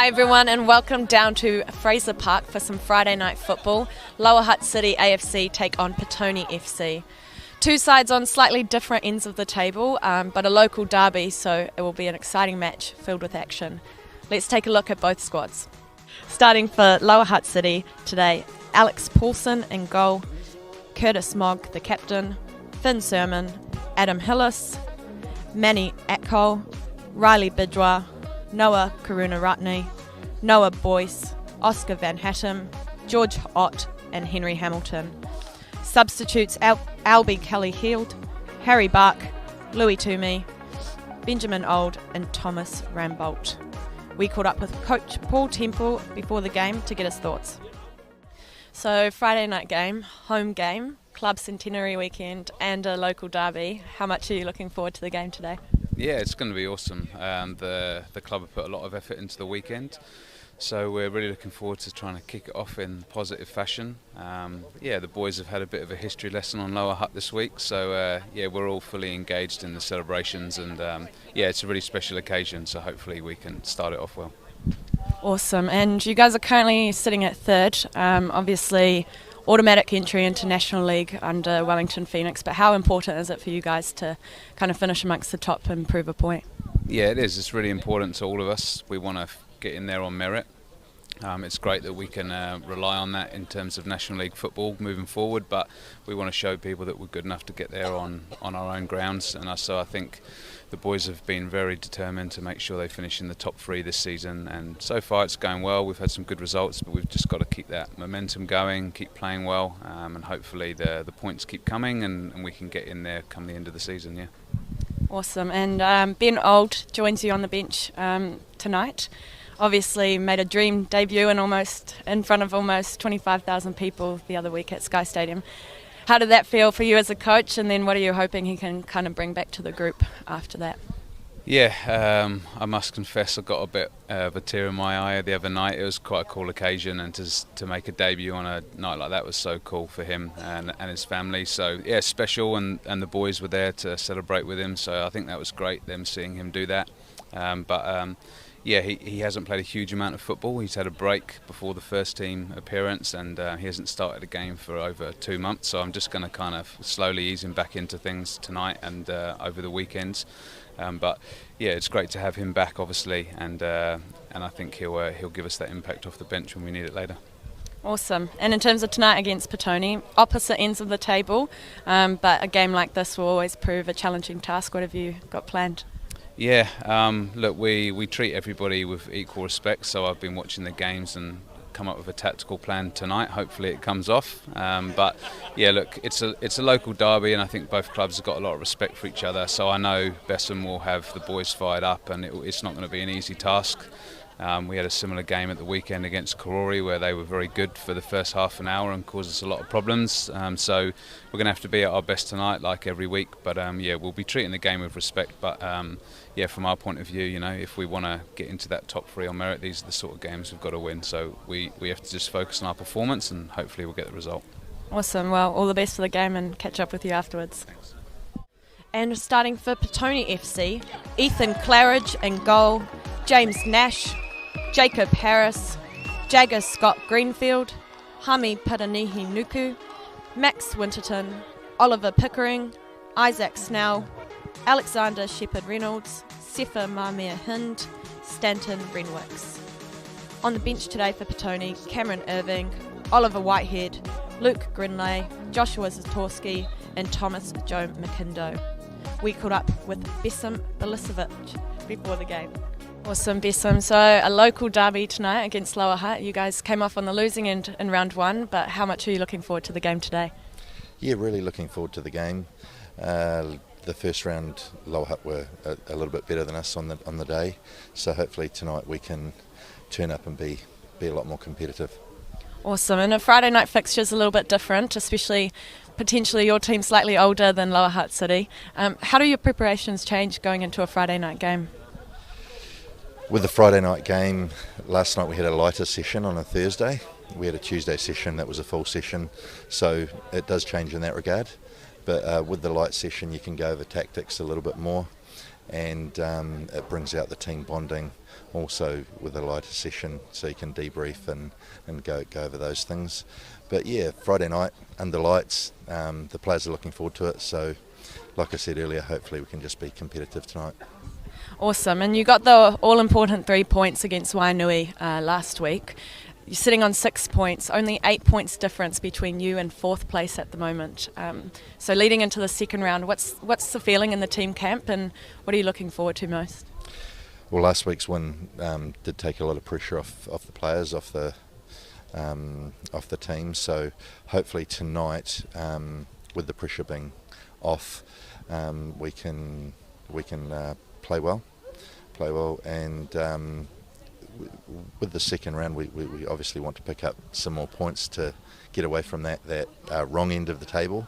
Hi everyone and welcome down to Fraser Park for some Friday night football. Lower Hutt City AFC take on Petone FC. Two sides on slightly different ends of the table, but a local derby, so it will be an exciting match filled with action. Let's take a look at both squads. Starting for Lower Hutt City today, Alex Paulson in goal, Curtis Mogg the captain, Finn Sermon, Adam Hillis, Manny Atkole, Riley Bidwa, Noah Karunaratne, Noah Boyce, Oscar Van Hattem, George Ott and Henry Hamilton. Substitutes Albie Kelly-Heald, Harry Bark, Louis Toomey, Benjamin Old and Thomas Rambolt. We caught up with Coach Paul Temple before the game to get his thoughts. So Friday night game, home game, club centenary weekend and a local derby. How much are you looking forward to the game today? Yeah, it's going to be awesome. The club have put a lot of effort into the weekend, so we're really looking forward to trying to kick it off in positive fashion. The boys have had a bit of a history lesson on Lower Hutt this week, so we're all fully engaged in the celebrations, and it's a really special occasion, so hopefully we can start it off well. Awesome, and you guys are currently sitting at third, obviously automatic entry into National League under Wellington Phoenix, but how important is it for you guys to kind of finish amongst the top and prove a point? Yeah, it is. It's really important to all of us. We want to get in there on merit. It's great that we can rely on that in terms of National League football moving forward, but we want to show people that we're good enough to get there on our own grounds. And so I think the boys have been very determined to make sure they finish in the top 3 this season, and so far it's going well. We've had some good results, but we've just got to keep that momentum going, keep playing well, and hopefully the points keep coming and we can get in there come the end of the season. Yeah. Awesome. And Ben Old joins you on the bench tonight. Obviously made a dream debut in front of almost 25,000 people the other week at Sky Stadium. How did that feel for you as a coach, and then what are you hoping he can kind of bring back to the group after that? Yeah, I must confess I got a bit of a tear in my eye the other night. It was quite a cool occasion, and to make a debut on a night like that was so cool for him and his family. So yeah, special, and the boys were there to celebrate with him, so I think that was great, them seeing him do that. Yeah, he hasn't played a huge amount of football. He's had a break before the first team appearance, and he hasn't started a game for over 2 months. So I'm just going to kind of slowly ease him back into things tonight and over the weekends. But yeah, it's great to have him back, obviously, and I think he'll give us that impact off the bench when we need it later. Awesome. And in terms of tonight against Petone, opposite ends of the table, but a game like this will always prove a challenging task. What have you got planned? Yeah, look, we treat everybody with equal respect, so I've been watching the games and come up with a tactical plan tonight. Hopefully it comes off. But yeah, look, it's a local derby, and I think both clubs have got a lot of respect for each other, so I know Bessem will have the boys fired up, and it's not going to be an easy task. We had a similar game at the weekend against Karori where they were very good for the first half an hour and caused us a lot of problems. So we're going to have to be at our best tonight, like every week. But yeah, we'll be treating the game with respect. But yeah, from our point of view, you know, if we want to get into that top 3 on merit, these are the sort of games we've got to win. So we have to just focus on our performance, and hopefully we'll get the result. Awesome. Well, all the best for the game, and catch up with you afterwards. Thanks. And starting for Petone FC, Ethan Claridge in goal, James Nash, Jacob Harris, Jagger Scott Greenfield, Hami Paranihi Nuku, Max Winterton, Oliver Pickering, Isaac Snell, Alexander Shepherd Reynolds, Sefa Marmir Hind, Stanton Renwicks. On the bench today for Petone, Cameron Irving, Oliver Whitehead, Luke Grinlay, Joshua Zatorski and Thomas Joe McKindo. We caught up with Bessem Bilisevic before the game. Awesome, Bessem. So a local derby tonight against Lower Hutt. You guys came off on the losing end in round 1, but how much are you looking forward to the game today? Yeah, really looking forward to the game. The first round, Lower Hutt were a little bit better than us on the day, so hopefully tonight we can turn up and be a lot more competitive. Awesome. And a Friday night fixture is a little bit different, especially potentially your team slightly older than Lower Hutt City. How do your preparations change going into a Friday night game? With the Friday night game, last night we had a lighter session on a Thursday. We had a Tuesday session that was a full session, so it does change in that regard. But with the light session you can go over tactics a little bit more, and it brings out the team bonding also with a lighter session, so you can debrief and go over those things. But yeah, Friday night under lights, the players are looking forward to it, so like I said earlier, hopefully we can just be competitive tonight. Awesome. And you got the all-important 3 points against Wainui last week. You're sitting on 6 points, only 8 points difference between you and 4th place at the moment. So leading into the second round, what's the feeling in the team camp, and what are you looking forward to most? Well, last week's win did take a lot of pressure off the players, off the team. So hopefully tonight, with the pressure being off, we can play well, and with the second round we obviously want to pick up some more points to get away from that wrong end of the table.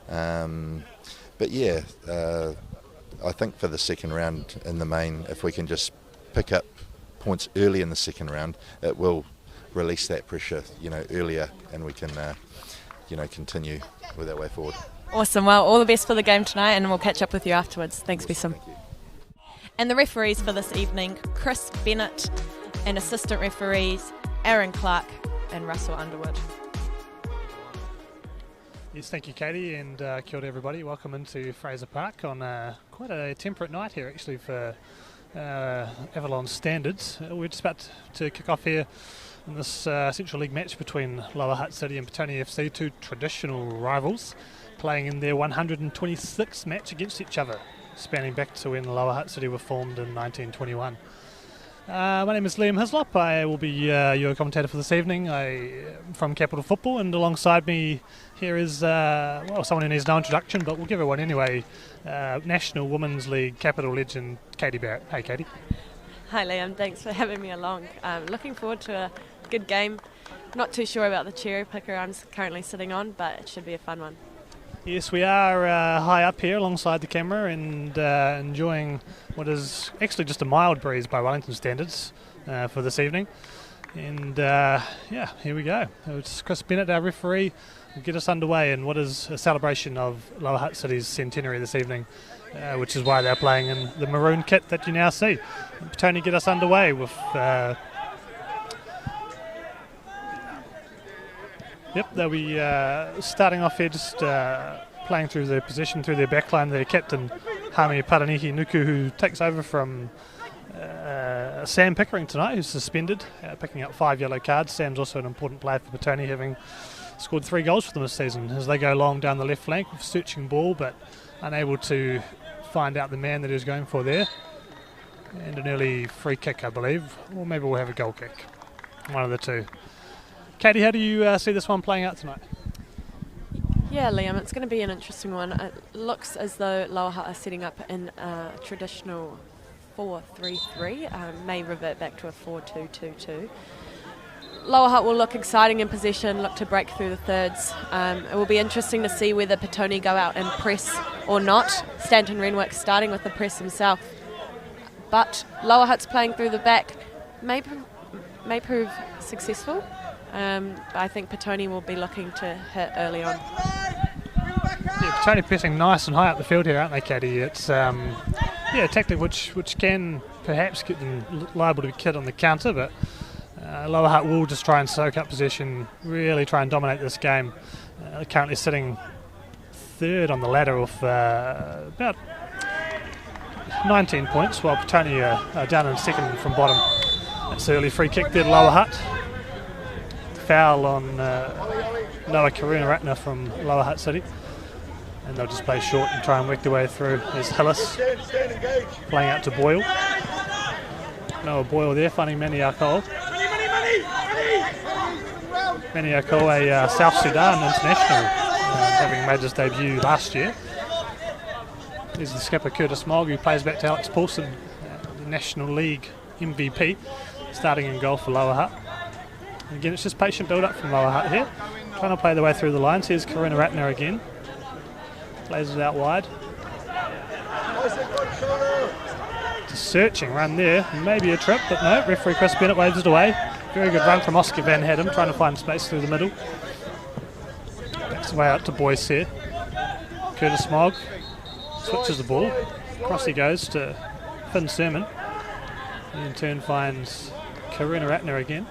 But yeah, I think for the second round in the main, if we can just pick up points early in the second round, it will release that pressure, earlier, and we can, continue with our way forward. Awesome. Well, all the best for the game tonight, and we'll catch up with you afterwards. Thanks, Bessem. Thank you. And the referees for this evening, Chris Bennett, and assistant referees, Aaron Clark and Russell Underwood. Yes, thank you, Katie, and kia ora everybody. Welcome into Fraser Park on quite a temperate night here, actually, for Avalon Standards. We're just about to kick off here in this Central League match between Lower Hutt City and Petone FC, two traditional rivals, playing in their 126th match against each other, spanning back to when Lower Hutt City were formed in 1921. My name is Liam Hislop. I will be your commentator for this evening. I'm from Capital Football, and alongside me here is someone who needs no introduction, but we'll give her one anyway. National Women's League Capital legend Katie Barrett. Hey, Katie. Hi, Liam. Thanks for having me along. Looking forward to a good game. Not too sure about the cherry picker I'm currently sitting on, but it should be a fun one. Yes, we are high up here alongside the camera and enjoying what is actually just a mild breeze by Wellington standards for this evening. And here we go. It's Chris Bennett, our referee, will get us underway in what is a celebration of Lower Hutt City's centenary this evening, which is why they're playing in the maroon kit that you now see. Petone get us underway with... they'll be starting off here just playing through their position, through their backline. Their captain, Hami Paranihi Nuku, who takes over from Sam Pickering tonight, who's suspended, picking up 5 yellow cards. Sam's also an important player for Petone, having scored 3 goals for them this season as they go long down the left flank with searching ball, but unable to find out the man that he was going for there. And an early free kick, I believe, or maybe we'll have a goal kick. One of the two. Katie, how do you see this one playing out tonight? Yeah, Liam, it's going to be an interesting one. It looks as though Lower Hutt are setting up in a traditional 4-3-3, may revert back to a 4-2-2-2. Lower Hutt will look exciting in possession, look to break through the thirds. It will be interesting to see whether Petone go out and press or not. Stanton Renwick starting with the press himself. But Lower Hutt's playing through the back may prove successful. I think Petone will be looking to hit early on. Yeah, Petone pressing nice and high up the field here, aren't they, Katie? It's a tactic which can perhaps get them liable to be killed on the counter, but Lower Hutt will just try and soak up possession, really try and dominate this game. They're currently sitting third on the ladder with about 19 points, while Petone are down in second from bottom. That's the early free kick there to Lower Hutt. Foul on Noah Karuna-Ratner from Lower Hutt City, and they'll just play short and try and work their way through. There's Hillis playing out to Boyle. Noah Boyle there finding Maniakol. Maniakol, a South Sudan international, having made his debut last year. There's the skipper Curtis Mogg, who plays back to Alex Paulson, the National League MVP, starting in goal for Lower Hutt. Again, it's just patient build-up from Lower Hutt here, trying to play their way through the lines. Here's Karuna-Ratner again, plays it out wide. Just searching run there, maybe a trip, but no, referee Chris Bennett waves it away. Very good run from Oscar Van Hadden, trying to find space through the middle. Backs away out to Boyce here. Curtis Mogg switches the ball, across he goes to Finn Sermon, and in turn finds Karuna-Ratner again.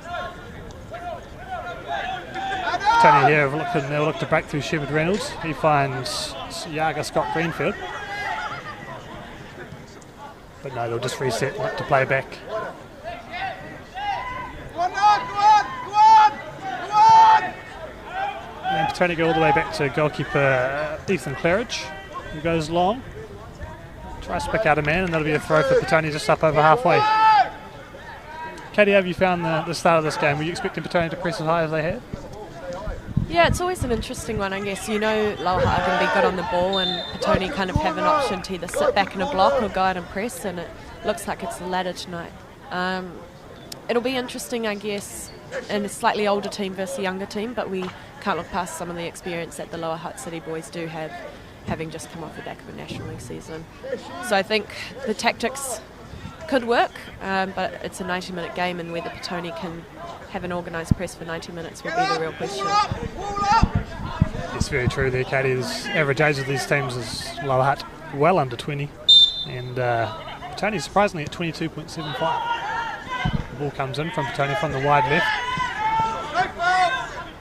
Tony here they'll look to break through Shepard Reynolds. He finds Yaga Scott Greenfield. But no, they'll just reset and look to play back. And Petone go all the way back to goalkeeper Ethan Claridge, who goes long. Tries to pick out a man, and that'll be a throw for Petone just up over halfway. Katie, how have you found the start of this game? Were you expecting Petone to press as high as they had? Yeah, it's always an interesting one, I guess. You know Lower Hutt are going to be good on the ball, and Petone kind of have an option to either sit back in a block or go out and press, and it looks like it's the latter tonight. It'll be interesting, I guess, in a slightly older team versus a younger team, but we can't look past some of the experience that the Lower Hutt City boys do have, having just come off the back of a National League season. So I think the tactics could work, but it's a 90-minute game, and whether Petone can have an organised press for 90 minutes will be the real question. It's very true there, Katie. The average age of these teams is Lower Hutt well under 20, and Petone surprisingly at 22.75. The ball comes in from Petone from the wide left.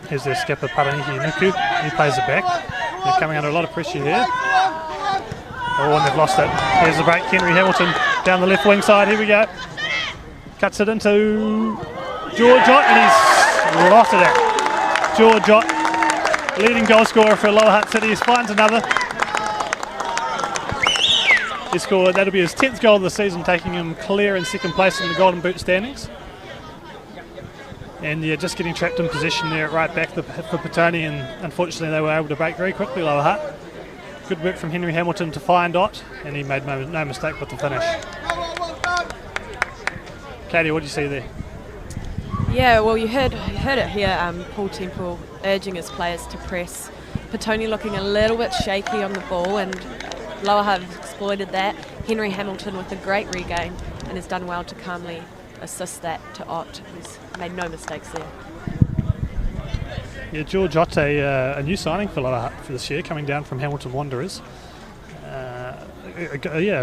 Here's their skipper Paranihi Nuku. He plays it back. They're coming under a lot of pressure here. Oh, and they've lost it. Here's the break. Henry Hamilton Down the left wing side, here we go. Cuts it into George Hutt, and he's lotted it. George Hutt, leading goal scorer for Lower Hutt City, finds another. He scored, that'll be his 10th goal of the season, taking him clear in second place in the Golden Boot standings. And yeah, just getting trapped in position there at right back for Petone, and unfortunately they were able to break very quickly, Lower Hutt. Good work from Henry Hamilton to find Ott, and he made no mistake with the finish. Katie, what do you see there? Yeah, well, you heard it here. Paul Temple urging his players to press. Petone looking a little bit shaky on the ball, and Lower Hutt have exploited that. Henry Hamilton with a great regain and has done well to calmly assist that to Ott, who's made no mistakes there. Yeah, George Ott, a new signing for Lower Hutt for this year, coming down from Hamilton Wanderers. A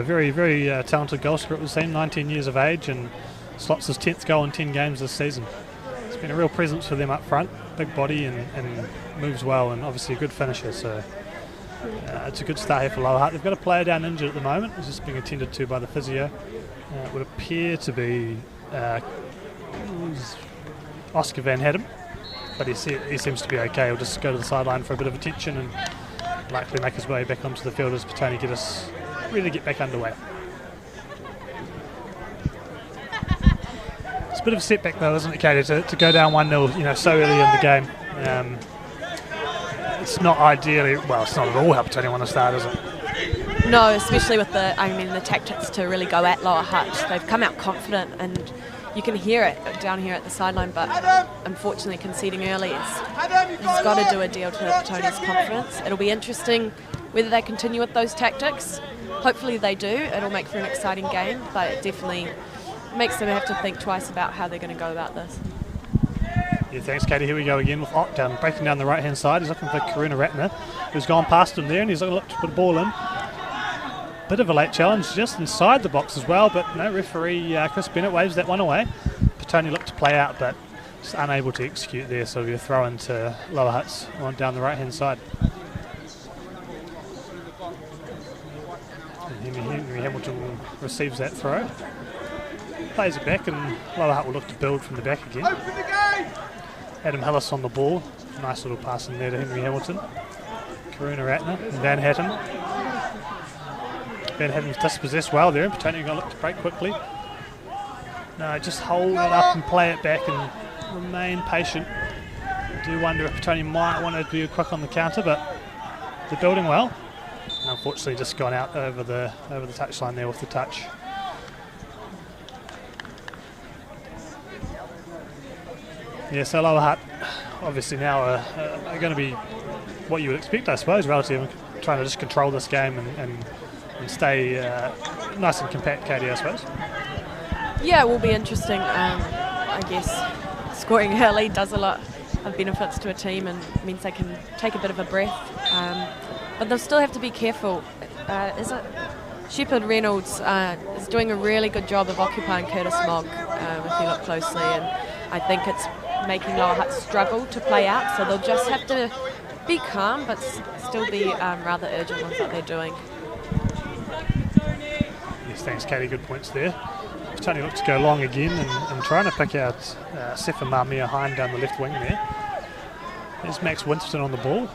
very, very talented goal scorer, it would seem, 19 years of age, and slots his 10th goal in 10 games this season. It's been a real presence for them up front, big body and moves well, and obviously a good finisher, so it's a good start here for Lower Hutt. They've got a player down injured at the moment, who's just being attended to by the physio. It would appear to be Oscar Van Haddam, but he seems to be okay. He'll just go to the sideline for a bit of attention and likely make his way back onto the field as Petone get back underway. It's a bit of a setback though, isn't it, Katie, to go down 1-0 so early in the game. It's not ideally, well, it's not at all how Petone want to start, is it? No, especially with the tactics to really go at Lower Hutt. They've come out confident, and you can hear it down here at the sideline, but unfortunately conceding early has got to do a deal to Petone's confidence. It'll be interesting whether they continue with those tactics. Hopefully they do. It'll make for an exciting game, but it definitely makes them have to think twice about how they're going to go about this. Yeah, thanks, Katie. Here we go again with Ott breaking down the right-hand side. He's looking for Karuna Ratner, who's gone past him there, and he's looked to put a ball in. Bit of a late challenge just inside the box as well, but no, referee Chris Bennett waves that one away. Petone looked to play out, but just unable to execute there, so it'll be a throw into Lower Hutt's on down the right-hand side. And Henry Hamilton receives that throw. Plays it back, and Lower Hutt will look to build from the back again. Adam Hillis on the ball. Nice little pass in there to Henry Hamilton. Karuna Ratner and Van Hatten. Van Hatten's dispossessed well there, and Petone going to look to break quickly. No, just hold it up and play it back and remain patient. I do wonder if Petone might want to be quick on the counter, but they're building well. And unfortunately just gone out over the touchline there with the touch. Yeah, so Lower Hutt obviously now are going to be what you would expect, I suppose, relative, trying to just control this game and stay nice and compact, Katie, I suppose. Yeah, it will be interesting. I guess scoring early does a lot of benefits to a team and means they can take a bit of a breath. But they'll still have to be careful. Shepherd Reynolds is doing a really good job of occupying Curtis Mogg, if you look closely, and I think it's making Lower Hutt struggle to play out, so they'll just have to be calm but still be rather urgent on what they're doing. Yes, thanks, Katie. Good points there. Petone looks to go long again and trying to pick out Sefa Mamia Hind down the left wing there. There's Max Winston on the ball.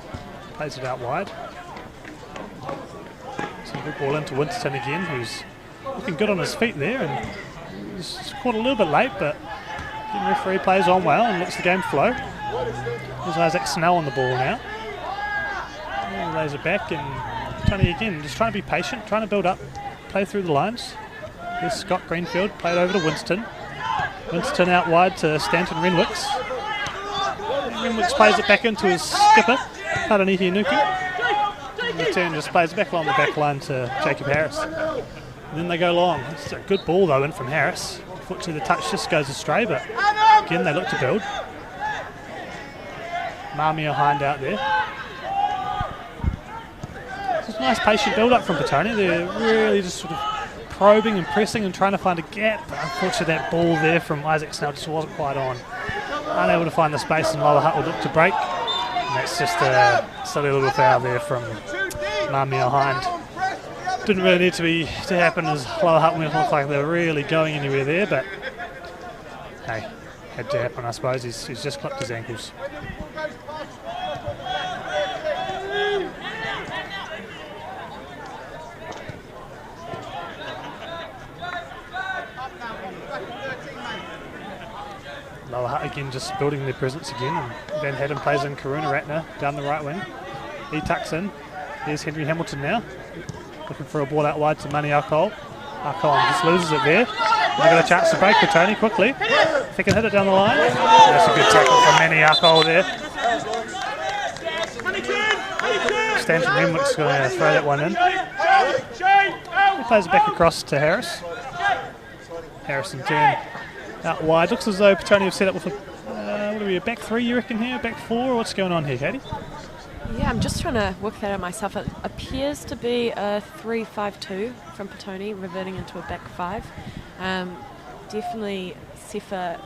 Plays it out wide. So a good ball into Winston again, who's looking good on his feet there, and he's caught a little bit late, but the referee plays on well and lets the game flow. There's Isaac Snell on the ball now. He lays it back, and Petone again just trying to be patient, trying to build up, play through the lines. Here's Scott Greenfield, played over to Winston. Winston out wide to Stanton Renwicks. Renwicks plays it back into his skipper, Paranihi Nuku. In return, just plays it back along the back line to Jacob Harris. And then they go long. It's a good ball though in from Harris. Unfortunately the touch just goes astray, but again they look to build. Mamia Hind out there. It's a nice patient build up from Petone. They're really just sort of probing and pressing and trying to find a gap. But unfortunately that ball there from Isaac Snell just wasn't quite on. Unable to find the space, and Lower Hutt will look to break. And that's just a silly little foul there from Mamia Hind. didn't really need to happen, as Lower Hutt didn't look like they were really going anywhere there, but hey, had to happen, I suppose. He's just clipped his ankles. Lower Hutt again just building their presence again, and Van Hadden plays in Karuna Ratner down the right wing. He tucks in. There's Henry Hamilton now, looking for a ball out wide to Mani Alcohol. Alcohol just loses it there. They got a chance to break for Tony quickly. If he can hit it down the line. That's a good tackle from Mani Alcohol there. Stanton Renwick's going to throw that one in. He plays it back across to Harris. Harrison turn out wide. Looks as though Petone have set up with a back three, you reckon, here? Back four? What's going on here, Katie? Yeah, I'm just trying to work that out myself. It appears to be a 3-5-2 from Petone, reverting into a back five. Definitely Sefa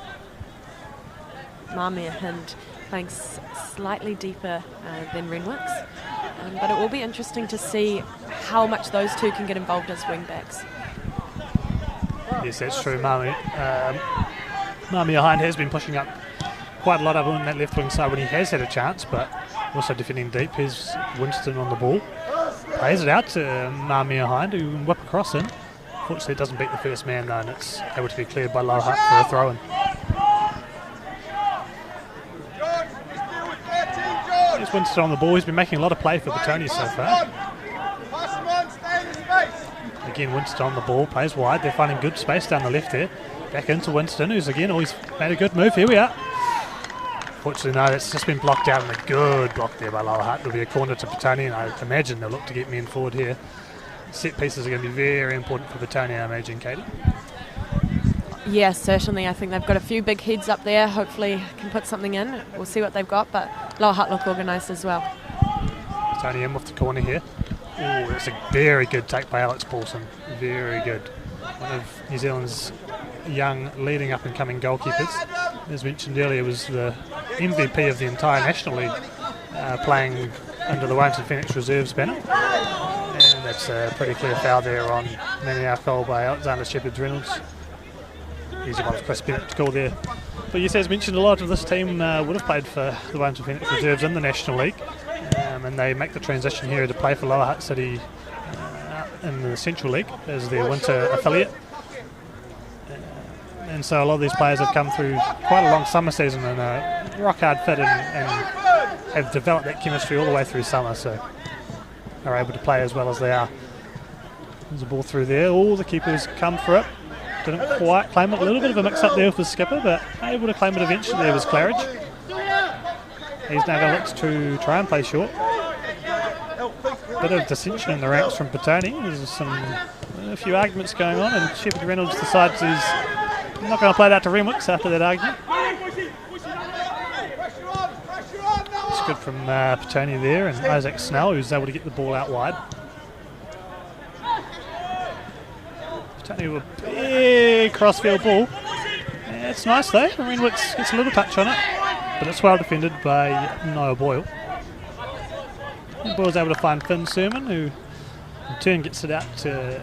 Mamia Hind playing slightly deeper than Renwick's. But it will be interesting to see how much those two can get involved as wing backs. Yes, that's true. Mamia Hind has been pushing up quite a lot up on that left wing side when he has had a chance, but also defending deep. Here's Winston on the ball. Plays it out to Mamia Hind, who can whip across in. Fortunately, it doesn't beat the first man, though, and it's able to be cleared by Lower Hutt for a throw-in. Here's Winston on the ball. He's been making a lot of play for Petone so far. Again, Winston on the ball, plays wide. They're finding good space down the left there. Back into Winston, who's again always made a good move. Here we are. Fortunately, no, that's just been blocked out, and a good block there by Lower Hutt. It'll be a corner to Petone, and I imagine they'll look to get men forward here. Set pieces are going to be very important for Petone, I imagine, Katie. Yeah, certainly. I think they've got a few big heads up there. Hopefully can put something in. We'll see what they've got, but Lower Hutt look organised as well. Petone in with the corner here. Oh, that's a very good take by Alex Paulson. Very good. One of New Zealand's young leading up and coming goalkeepers. As mentioned earlier, was the MVP of the entire National League, playing under the Wellington Phoenix Reserves banner. And that's a pretty clear foul there on Mani Alcohol by Alexander Shepherd-Reynolds. Easy one for Chris Bennett to call there. But yes, as mentioned, a lot of this team would have played for the Wellington Phoenix Reserves in the National League. And they make the transition here to play for Lower Hutt City in the Central League as their winter affiliate. And so a lot of these players have come through quite a long summer season and rock hard fit and have developed that chemistry all the way through summer, so are able to play as well as they are. There's a ball through there. All the keepers come for it. Didn't quite claim it. A little bit of a mix-up there with the skipper, but able to claim it eventually. There was Claridge. He's now going to look to try and play short. Bit of dissension in the ranks from Petone. There's a few arguments going on, and Shepherd-Reynolds decides he's not going to play it out to Renwicks after that argument. It's good from Petone there, and Isaac Snell, who's able to get the ball out wide. Petone with a big crossfield ball. Yeah, it's nice though. Renwicks gets a little touch on it, but it's well defended by Noah Boyle. The ball's able to find Finn Sermon, who in turn gets it out to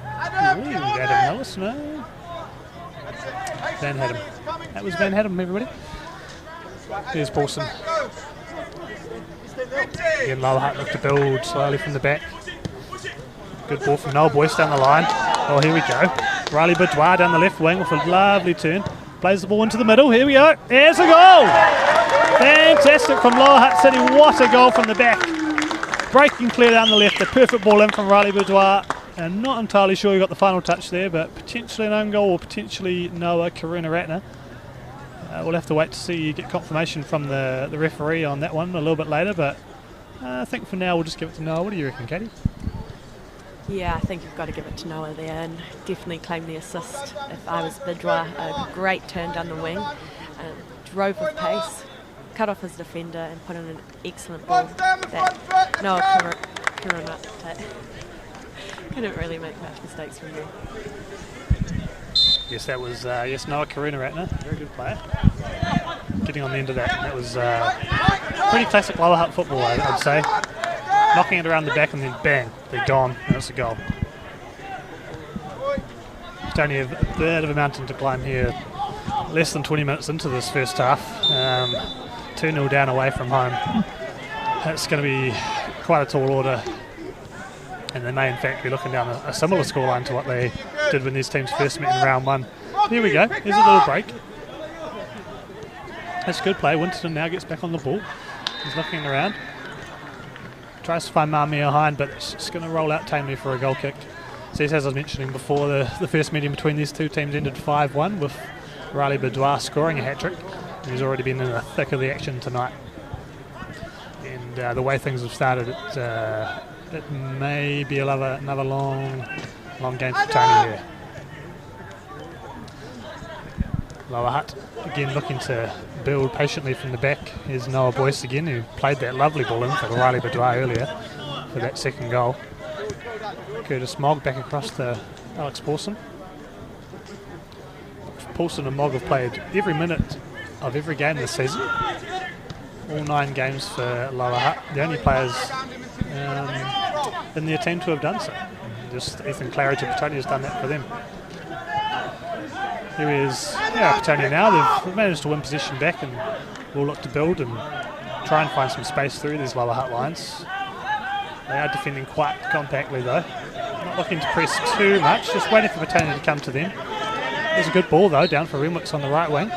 Adam Ellis. No, Van Hadden. That was Van Hadden, everybody. There's Paulson. Again, Lower Hutt look to build slowly from the back. Good ball from Noel Boyce down the line. Oh, here we go. Riley Boudoir down the left wing with a lovely turn. Plays the ball into the middle. Here we go. There's a goal! Fantastic from Lower Hutt City. What a goal from the back. Breaking clear down the left. A perfect ball in from Riley Boudoir. And not entirely sure he got the final touch there, but potentially an own goal or potentially Noah Karuna Ratner. We'll have to wait to see, get confirmation from the referee on that one a little bit later, but I think for now we'll just give it to Noah. What do you reckon, Katie? Yeah, I think you've got to give it to Noah there and definitely claim the assist. If I was Bidra, a great turn down the wing, drove with pace, cut off his defender and put in an excellent ball. That Noah Karuna couldn't really make much mistakes from there. Yes, that was Noah Karuna Ratner, very good player. Getting on the end of that. That was pretty classic Lower Hutt football, I'd say. Knocking it around the back and then bang, they're gone, and it's a goal. Petone have a bit of a mountain to climb here. Less than 20 minutes into this first half. 2-0 down away from home. It's going to be quite a tall order. And they may in fact be looking down a similar scoreline to what they did when these teams first met in round 1. Here we go. Here's a little break. That's a good play. Winterton now gets back on the ball. He's looking around. Tries to find Mamia Hind, but it's just going to roll out tamely for a goal kick. So as I was mentioning before, the first meeting between these two teams ended 5-1 with Riley Boudoir scoring a hat-trick. He's already been in the thick of the action tonight. And the way things have started, it may be another long game for Tony here. Lower Hutt again looking to build patiently from the back. Here's Noah Boyce again, who played that lovely ball in for Riley Boudoir earlier for that second goal. Curtis Mogg back across to Alex Paulson. Paulson and Mogg have played every minute of every game this season. All 9 games for Lower Hutt. The only players in their team to have done so. Just Ethan Claridge of Petone has done that for them. Here is Petone now. They've managed to win possession back and will look to build and try and find some space through these Lower Hutt lines. They are defending quite compactly though. Not looking to press too much, just waiting for Petone to come to them. There's a good ball though, down for Renwicks on the right wing.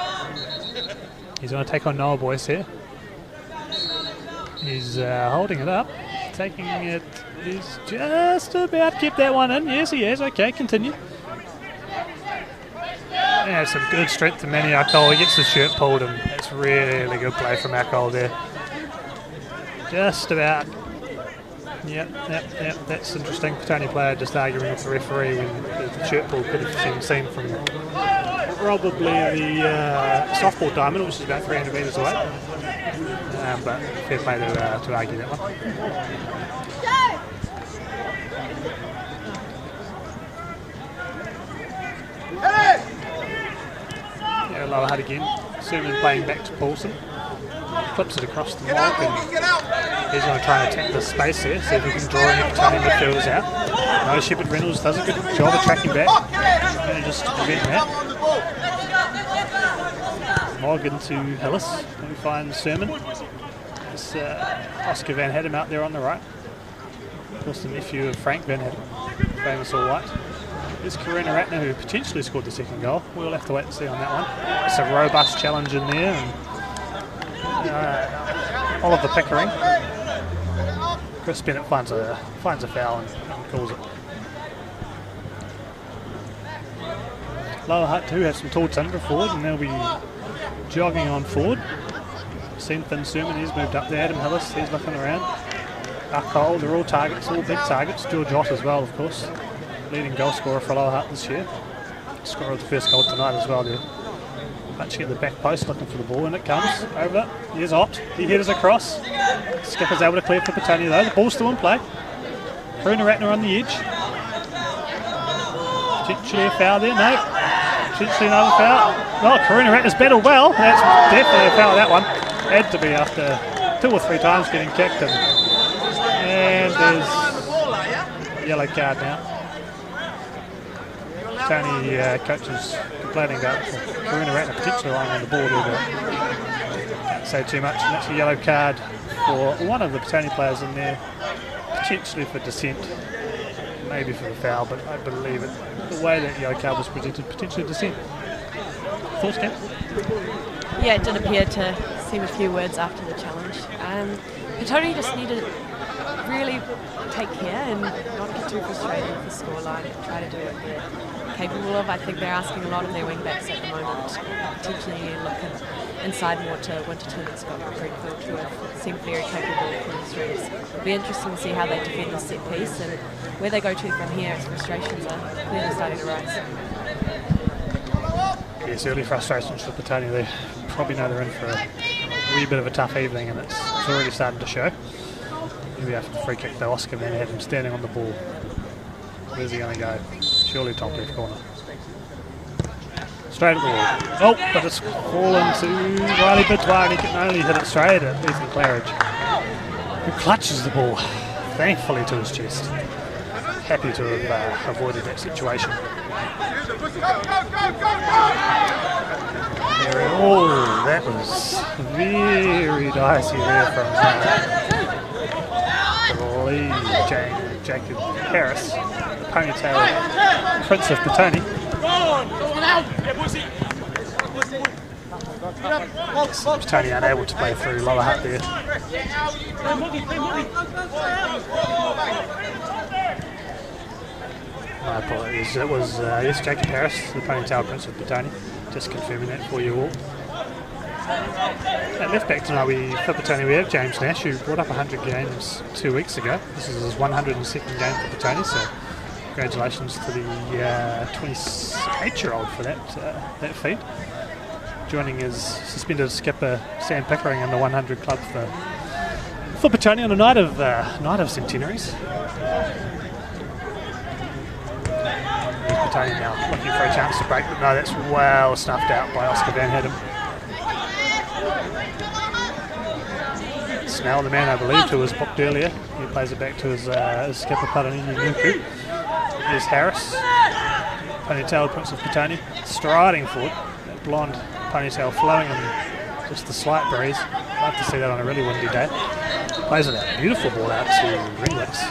He's going to take on Noah Boyce here. He's holding it up, taking it. He's just about kept that one in. Yes, he has. Okay, continue. Yeah, some good strength to Manny Arkol. He gets his shirt pulled, and it's really good play from Arkol there. Just about. Yep, that's interesting. Petone player just arguing with the referee when the shirt pull could have been seen from probably the softball diamond, which is about 300 metres away. But fair play to argue that one. Yeah, Lower Hutt again. Sermon playing back to Paulson. Clips it across the mark, and he's going to try and attack the space here, see if he can draw any Petone midfielders out. No, Shepherd Reynolds does a good job of tracking back. Manages to prevent that. Morgan to Hillis, and finds Sermon. It's Oscar Van Haddam out there on the right. Of course, the nephew of Frank Van Haddam, famous All White. There's Karina Ratner, who potentially scored the second goal. We'll have to wait and see on that one. It's a robust challenge in there. And Oliver Pickering. Chris Bennett finds a foul and calls it. Lower Hutt too have some tall timber forward, and they'll be jogging on forward. Seen Finn Sermon, he's moved up there. Adam Hillis, he's looking around. Arkol, they're all targets, all big targets. George Ott as well, of course. Leading goal scorer for Lower Hutt this year. Scorer of the first goal tonight as well there. Punching at the back post, looking for the ball, and it comes over. Here's Ott. He headers across. Skipper's able to clear for Petone though. The ball's still in play. Karina Ratner on the edge. Potentially a foul there. No. Potentially another foul. No, Karina Ratner's battled well. That's definitely a foul, that one. Had to be after 2 or 3 times getting kicked. And there's a yellow card now. Tony coaches complaining about Karina Ratner potentially lying on the ball there, but can't say too much. And that's a yellow card for one of the Petone players in there, potentially for dissent, maybe for the foul, but I believe it. The way that yellow card was presented, potentially dissent. Thoughts, Cam? Yeah, it did appear to seem a few words after the challenge. Petone just needed to really take care and not get too frustrated with the scoreline and try to do what they're capable of. I think they're asking a lot of their wing-backs at the moment, potentially looking inside more to Winterton and Scott Greenfield, who seem very capable of pulling strings. It'll be interesting to see how they defend the set piece and where they go to from here as frustrations are clearly starting to rise. Yes, early frustrations for Petone. They probably know they're in for a wee bit of a tough evening, and it's already starting to show. Maybe after the free kick though, Oscar Van Haddam standing on the ball. Where's he going to go? Surely top left corner. Straight at the wall. Oh, but it's fallen to Riley Boudoir, and he can only hit it straight at Ethan Claridge, who clutches the ball, thankfully, to his chest. happy to have avoided that situation. Oh, that was very dicey there from the lead, Jacob Harris, the ponytail Prince of Petone. Petone unable to play through Lower Hutt there. My apologies. It was yes, Jacob Harris, the ponytail Prince of Petone. Just confirming that for you all. At left back tonight for Petone we have James Nash, who brought up 100 games 2 weeks ago. This is his 102nd game for Petone, so congratulations to the 28-year-old for that feat. Joining his suspended skipper Sam Pickering in the 100 club for Petone on a night of centenaries. Petone now looking for a chance to break, but no, that's well snuffed out by Oscar Van Hedden. Snell, the man I believe who was booked earlier, he plays it back to his skipper Paranini Nuku. Here's Harris, ponytailed Prince of Petone, striding forward, that blonde ponytail flowing in just the slight breeze. Love to see that on a really windy day. Plays it out, beautiful ball out to Ringlitz.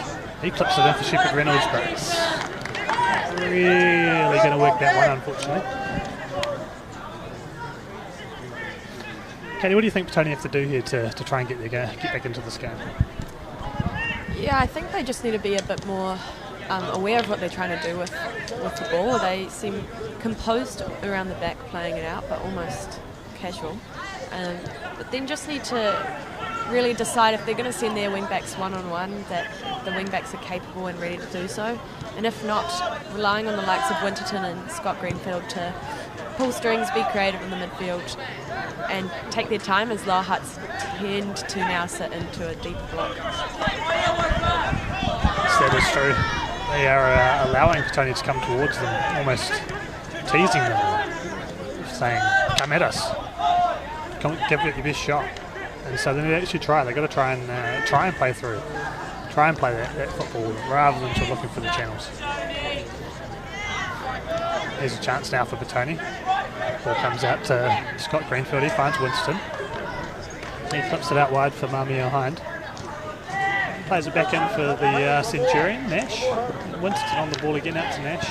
He clips it in for Shepherd Reynolds, but it's really going to work that one, unfortunately. Katie, what do you think Petone have to do here to try and get back into this game? Yeah, I think they just need to be a bit more aware of what they're trying to do with the ball. They seem composed around the back playing it out, but almost casual. But then just need to really decide if they're going to send their wing-backs one-on-one, that the wing-backs are capable and ready to do so. And if not, relying on the likes of Winterton and Scott Greenfield to pull strings, be creative in the midfield, and take their time as Lower Hutt's tend to now sit into a deeper block. That is true. They are allowing Petone to come towards them, almost teasing them, saying, "Come at us, come give it your best shot." And so they actually try. They've got to try and play through, try and play that football rather than just looking for the channels. There's a chance now for Petone. Ball comes out to Scott Greenfield. He finds Winston. He flips it out wide for Mamia Hind. Plays it back in for the Centurion, Nash. Winston on the ball again, out to Nash.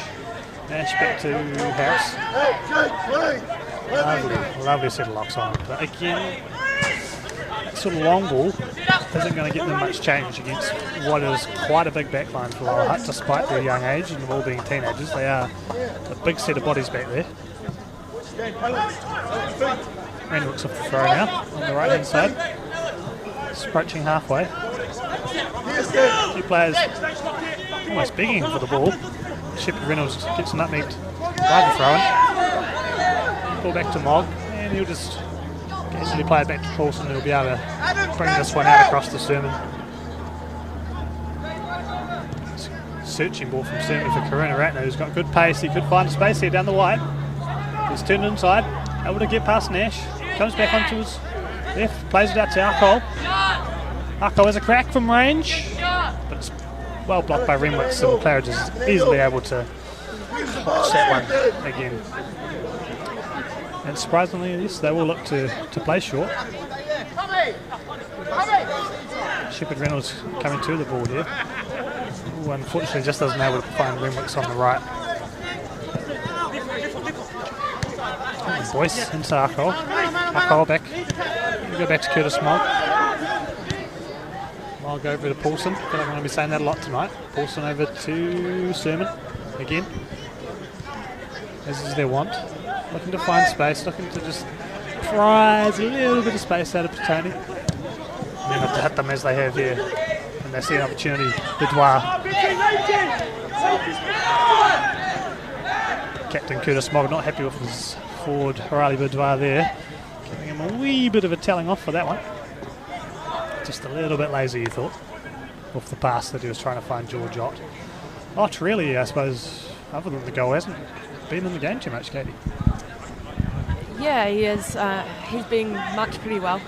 Nash back to Harris. Lovely set of locks on it. But again, that sort of long ball isn't going to get them much change against what is quite a big backline for Lower Hutt, despite their young age and them all being teenagers. They are a big set of bodies back there. And looks off the throw now on the right hand side. It's approaching halfway. Two players almost begging for the ball. Shepherd Reynolds gets nutmegged by the throw in. Ball back to Mogg, and he'll just easily play it back to Paulson, and he'll be able to bring this one out across the Sermon. Searching ball from Sermon for Karuna Ratner, who's got good pace. He could find a space here down the wide. He's turned inside, able to get past Nash. Comes back onto his left, plays it out to Arkol. Arkol has a crack from range, but it's well blocked by Renwicks, and Claridge is easily able to watch that one again. And surprisingly, yes, they will look to play short. Shepherd Reynolds coming to the ball here. Ooh, unfortunately, just doesn't able to find Renwicks on the right. Boyce into Arkol. Arkol back. We'll go back to Curtis Mogg. Mogg over to Paulson. I feel like I'm going to be saying that a lot tonight. Paulson over to Sermon again. This is their want. Looking to find space, looking to just prize a little bit of space out of Petone. And then have to hit them as they have here. And they see an opportunity. Boudoir. Captain Curtis Mogg not happy with his forward Harali Boudoir there. Giving him a wee bit of a telling off for that one. Just a little bit lazy, he thought, off the pass that he was trying to find George Ott. Ott really, I suppose, other than the goal, hasn't been in the game too much, Katie. Yeah, he is. He's being marked pretty well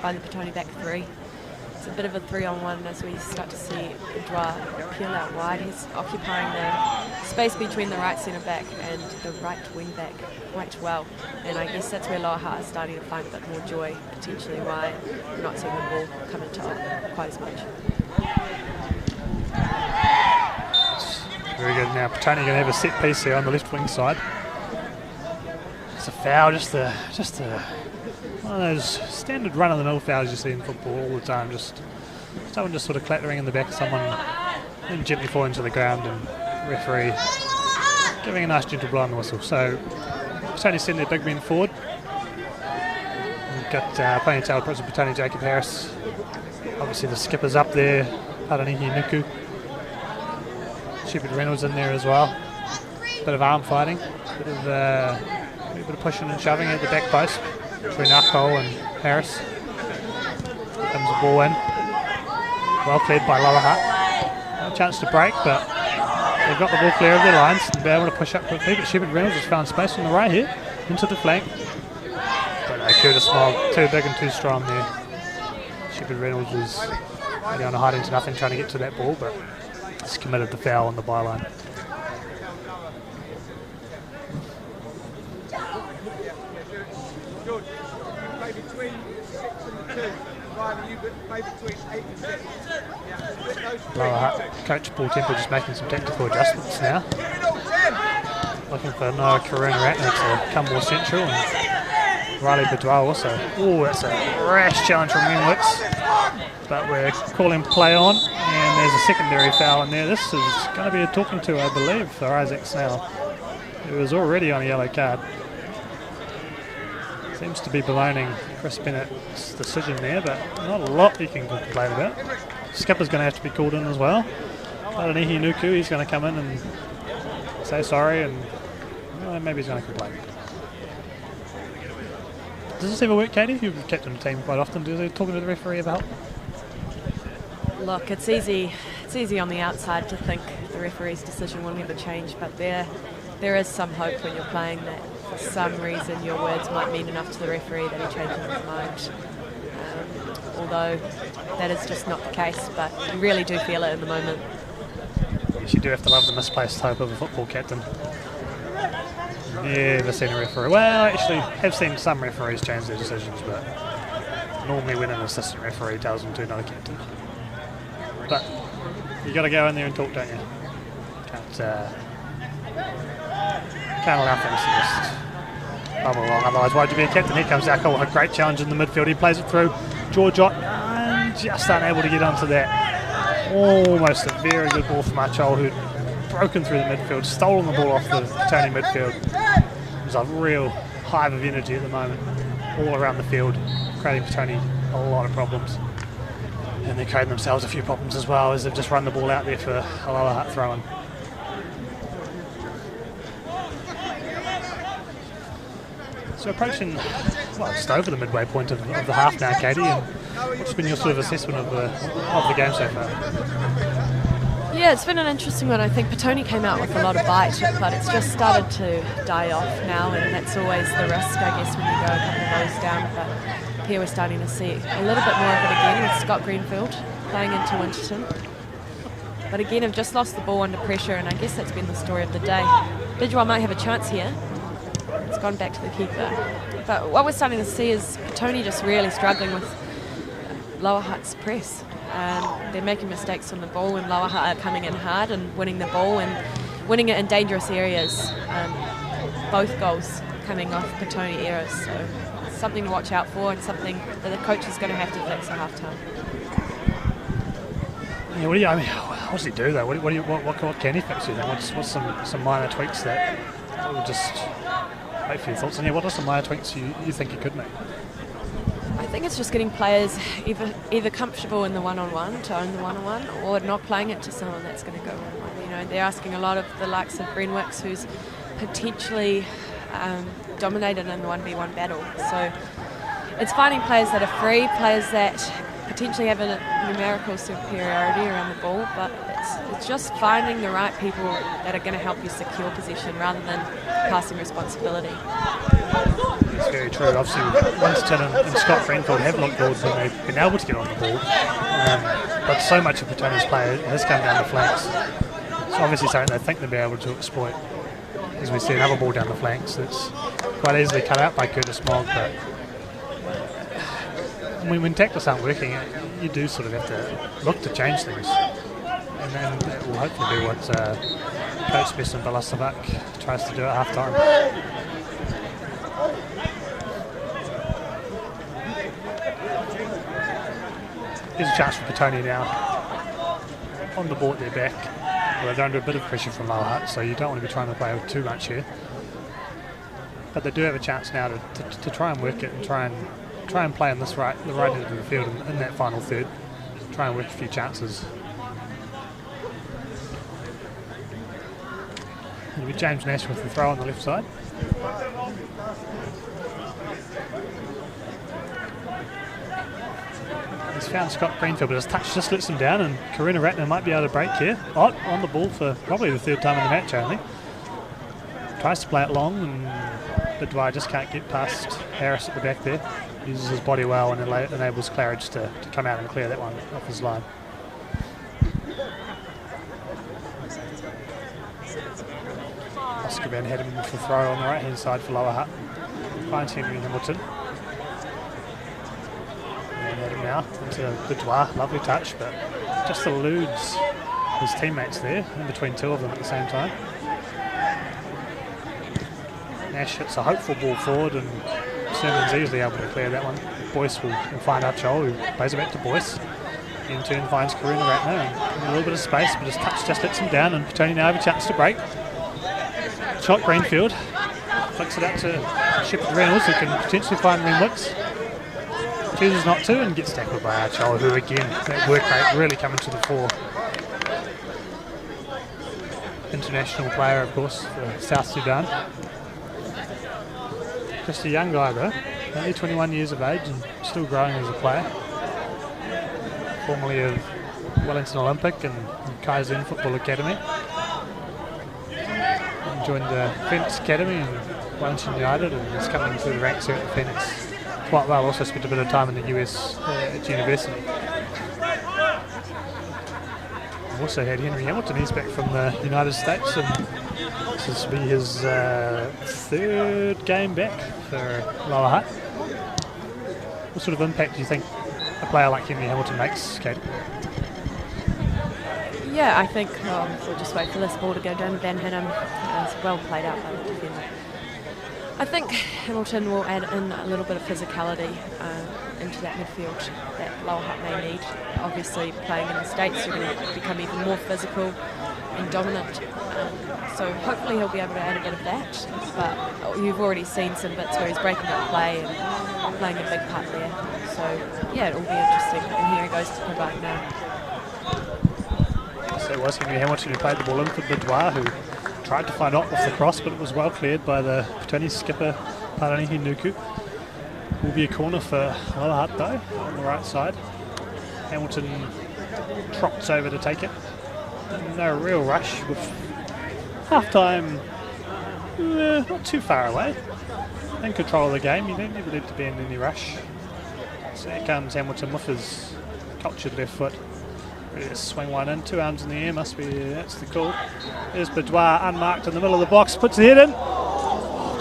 by the Petone back three. It's a bit of a 3-on-1 as we start to see Edouard peel out wide. He's occupying the space between the right centre back and the right wing back quite well. And I guess that's where Lower Hutt is starting to find a bit more joy, potentially why we're not seeing the ball come into quite as much. Very good. Now Petone going to have a set piece here on the left wing side. It's a foul, just one of those standard run-of-the-mill fouls you see in football all the time. Just someone just sort of clattering in the back of someone and gently falling to the ground, and referee giving a nice gentle blow on the whistle. So Petone send their big men forward. We've got playing tail across Petone, Jacob Harris. Obviously the skipper's up there, Paranihi Nuku. Shepard Reynolds in there as well. Bit of arm fighting, bit of pushing and shoving at the back post between Akol and Harris. Comes the ball in. Well cleared by Lower Hutt. No chance to break, but they've got the ball clear of their lines and be able to push up quickly. But Shepard Reynolds has found space on the right here, into the flank. But Curtis Smog, too big and too strong there. Shepard Reynolds was only on a hiding to nothing trying to get to that ball, but he's committed the foul on the byline. Lower Hutt coach Paul Temple just making some tactical adjustments now. Looking for Noah Karuna-Ratner to come more central, and Riley Bedwell also. Oh, that's a rash challenge from Renwicks, but we're calling play on, and there's a secondary foul in there. This is going to be a talking to, I believe, for Isaac Snell, who was already on a yellow card. Seems to be beloning Chris Bennett's decision there, but not a lot he can complain about. Skipper's going to have to be called in as well. Paranihi Nuku, he's going to come in and say sorry, and maybe he's going to complain. Does this ever work, Katie? You've captained a team quite often. Do they talking to the referee ever help? Look, it's easy on the outside to think the referee's decision will never change, but there is some hope when you're playing that for some reason your words might mean enough to the referee that he changes his mind. Although that is just not the case, but you really do feel it in the moment. Yes, you do have to love the misplaced hope of a football captain. Never seen a referee. Well, actually, have seen some referees change their decisions, but normally when an assistant referee tells them to, not a captain. But you got to go in there and talk, don't you? Can't allow things to just bubble along. Otherwise, why'd you be a captain? Here comes Akol with a great challenge in the midfield. He plays it through. George Ott, just unable to get onto that. Almost a very good ball from Achol, who'd broken through the midfield, stolen the ball off the Petone midfield. There's a real hive of energy at the moment, all around the field, creating Petone a lot of problems. And they're creating themselves a few problems as well, as they've just run the ball out there for a Lower Hutt throw-in. So approaching, well, just over the midway point of the half now, Katie, and what's been your sort of assessment of the game so far? Yeah, it's been an interesting one. I think Petone came out with a lot of bite, but it's just started to die off now, and that's always the risk, I guess, when you go a couple of goals down. But here we're starting to see a little bit more of it again with Scott Greenfield playing into Winterton. But again, I've just lost the ball under pressure, and I guess that's been the story of the day. Bidwell might have a chance here. It's gone back to the keeper. But what we're starting to see is Petone just really struggling with Lower Hutt's press. They're making mistakes on the ball, and Lower Hutt are coming in hard and winning the ball and winning it in dangerous areas. Both goals coming off Petone errors. So it's something to watch out for, and something that the coach is going to have to fix at half-time. Yeah, what does he do though? What can he fix? You think? What's some minor tweaks that will just wait for your thoughts? And yeah, what are some minor tweaks you think he could make? I think it's just getting players either comfortable in the one-on-one to own the one-on-one, or not playing it to someone that's going to go one-on-one. You know, they're asking a lot of the likes of Brenwicks, who's potentially dominated in the 1v1 battle. So it's finding players that are free, players that potentially have a numerical superiority around the ball, but it's just finding the right people that are going to help you secure possession rather than passing responsibility. It's very true. Obviously, Winston and Scott Greenfield have looked good when they've been able to get on the ball, but so much of Petone's play has come down the flanks. It's obviously something they think they'll be able to exploit. As we see another ball down the flanks, it's quite easily cut out by Curtis Mogg, but when tactics aren't working, you do sort of have to look to change things, and then that will hopefully be what Coach Besson Balasovac tries to do at half time. Here's a chance for Petone now. On the ball at their back. Well, they're under a bit of pressure from Lower Hutt, so you don't want to be trying to play with too much here. But they do have a chance now to try and work it and try and play in the right end of the field in that final third. Try and work a few chances. It'll be James Nash with the throw on the left side. He's found Scott Greenfield, but his touch just lets him down, and Karuna Ratner might be able to break here. Ott on the ball for probably the third time in the match only. Tries to play it long, but Dwyer just can't get past Harris at the back there. Uses his body well and enables Claridge to come out and clear that one off his line. Oscar Van Hedden with the throw on the right hand side for Lower Hutt. Finds Henry Hamilton. Now into the Dwyer, lovely touch, but just eludes his teammates there, in between two of them at the same time. Nash hits a hopeful ball forward, and Sermon's easily able to clear that one. Boyce will find Archol, who plays it back to Boyce. In turn finds Karuna Ratner in a little bit of space, but his touch just lets him down, and Petone now have a chance to break. Shot Greenfield, flicks it out to Shepherd Reynolds, who can potentially find Renwicks. Chooses not to and gets tackled by Archol, who again, that work rate really coming to the fore. International player, of course, for South Sudan. Just a young guy though, only 21 years of age and still growing as a player. Formerly of Wellington Olympic and Kaizen Football Academy. And joined the Phoenix Academy and Wellington United, and is coming through the ranks here at the Phoenix quite well. Also spent a bit of time in the US at university. We've also had Henry Hamilton. He's back from the United States, and this will be his third game back for Lower Hutt. What sort of impact do you think a player like Henry Hamilton makes, Kate? Yeah, I think we'll just wait for this ball to go down to Van Hedden. It's well played out by the defender. I think Hamilton will add in a little bit of physicality into that midfield that Lower Hutt may need. Obviously, playing in the States, you're going to become even more physical and dominant. So hopefully he'll be able to add a bit of that. But you've already seen some bits where he's breaking up play and playing a big part there. So yeah, it'll be interesting. And here he goes to provide now. So it was Henry Hamilton who played the ball in for Bidwar, who tried to find Ott with the cross, but it was well cleared by the Petone skipper, Paranihi Nuku. Will be a corner for Lower Hutt though, on the right side. Hamilton trots over to take it. No real rush with half-time not too far away. In control of the game, you don't never need to be in any rush. So here comes Hamilton with his cultured left foot. Ready to swing one in, 2 arms in the air, must be, that's the call. There's Bidwar unmarked in the middle of the box, puts the head in.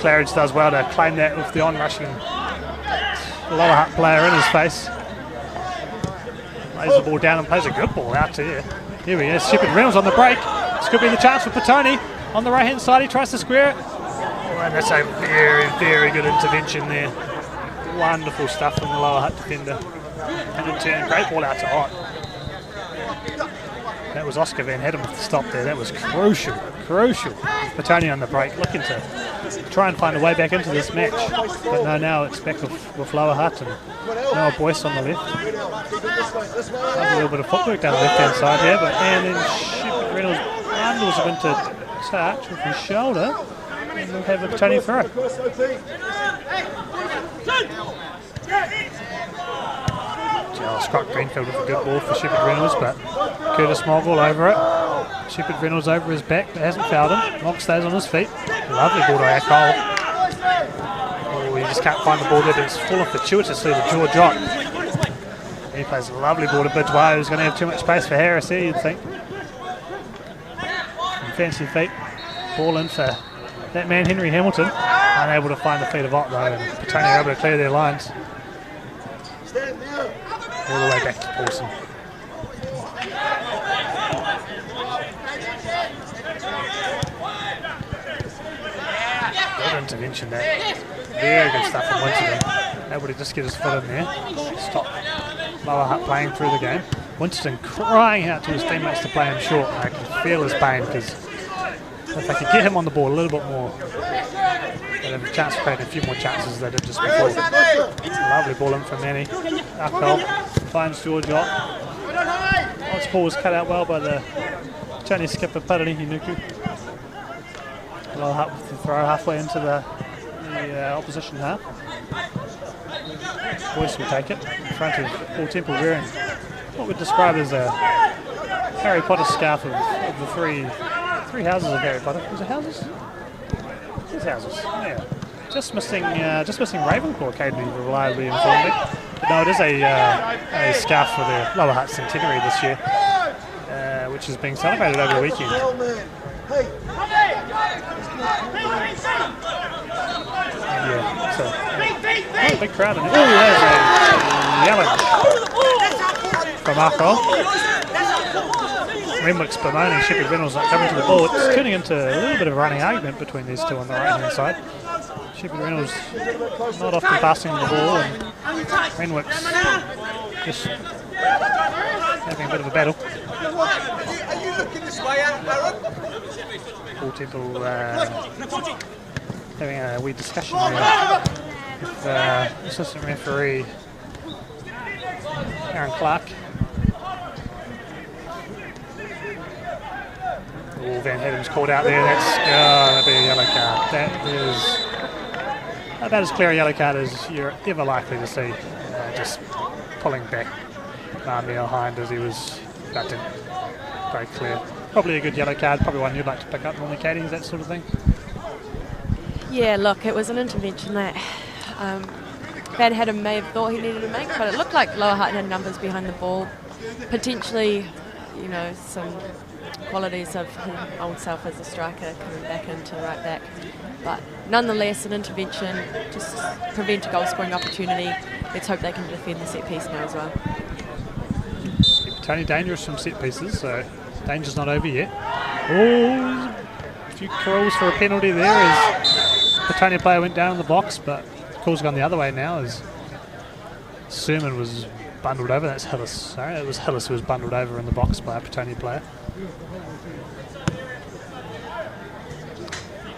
Claridge does well to claim that with the on-rushing Lower Hutt player in his face. Lays the ball down and plays a good ball out to here. Here he is, Shepherd Reynolds on the break. This could be the chance for Petone. On the right-hand side, he tries to square it. Oh, and that's a very, very good intervention there. Wonderful stuff from the Lower Hutt defender. And in turn, great ball out to Ott. That was Oscar Van Hedden with the stop there. That was crucial. Petone on the break, looking to try and find a way back into this match. But no, now it's back with Lower Hutt and Noah Boyce on the left. A little bit of footwork down the left-hand side here, and then Shepherd Reynolds bundles him into touch with his shoulder, and we'll have a Petone throw. Giles Scott Greenfield with a good ball for Shepherd Reynolds, but Curtis Mogg all over it. Shepherd Reynolds over his back, but hasn't fouled him. Mogg stays on his feet. Lovely ball to Akol. Oh, he just can't find the ball there, but it's fallen fortuitously to George Ott. He plays a lovely ball to Bidwell, who's going to have too much space for Harris here, you'd think. And fancy feet. Ball in for that man, Henry Hamilton. Unable to find the feet of Ott, though, and Petone are able to clear their lines. All the way back to Paulson. Good intervention there. Very good stuff from Winston. Able to just get his foot in there. Stop Lower Hutt playing through the game. Winston crying out to his teammates to play him short. I can feel his pain, because if they could get him on the ball a little bit more, they'd have a chance to create a few more chances than they did just before. Lovely ball in from Manny. Akol finds George Ott. Ott's ball was cut out well by the Chinese skipper Paranihi Nuku. Lower Hutt with the throw halfway into the opposition half. Boyce will take it in front of Paul Temple, wearing what we'd describe as a Harry Potter scarf of the three houses of Harry Potter. Was it houses? His houses, yeah. Just missing Ravenclaw, occasionally reliably informed me. But no, it is a scarf for the Lower Hutt centenary this year, which is being celebrated over the weekend. Yeah, so a big crowd in it. Oh, there's a yellow from Akol. Renwick's bemoaning Shepherd Reynolds not coming to the ball. It's turning into a little bit of a running argument between these two on the right-hand side. Shepherd Reynolds not often passing the ball, and Renwick's just having a bit of a battle. Are you looking this way out, Aaron? Paul Temple having a wee discussion there with assistant referee Aaron Clark. Oh, Van Hedem's called out there. That'd be a yellow card. That is about as clear a yellow card as you're ever likely to see. Just pulling back Marmia Hind as he was about to. Very clear. Probably a good yellow card, probably one you'd like to pick up normally, Katie, that sort of thing. Yeah, look, it was an intervention that Van Hedem may have thought he needed to make, but it looked like Lower Hutt had numbers behind the ball. Potentially, you know, some qualities of his old self as a striker coming back into right back. But nonetheless, an intervention, just prevent a goal scoring opportunity. Let's hope they can defend the set piece now as well. Tony dangerous from set pieces, so danger's not over yet. Oh, a few calls for a penalty there as the Petone player went down in the box, but the call's gone the other way now as Sermon was bundled over. That's Hillis. Sorry, it was Hillis who was bundled over in the box by a Petone player.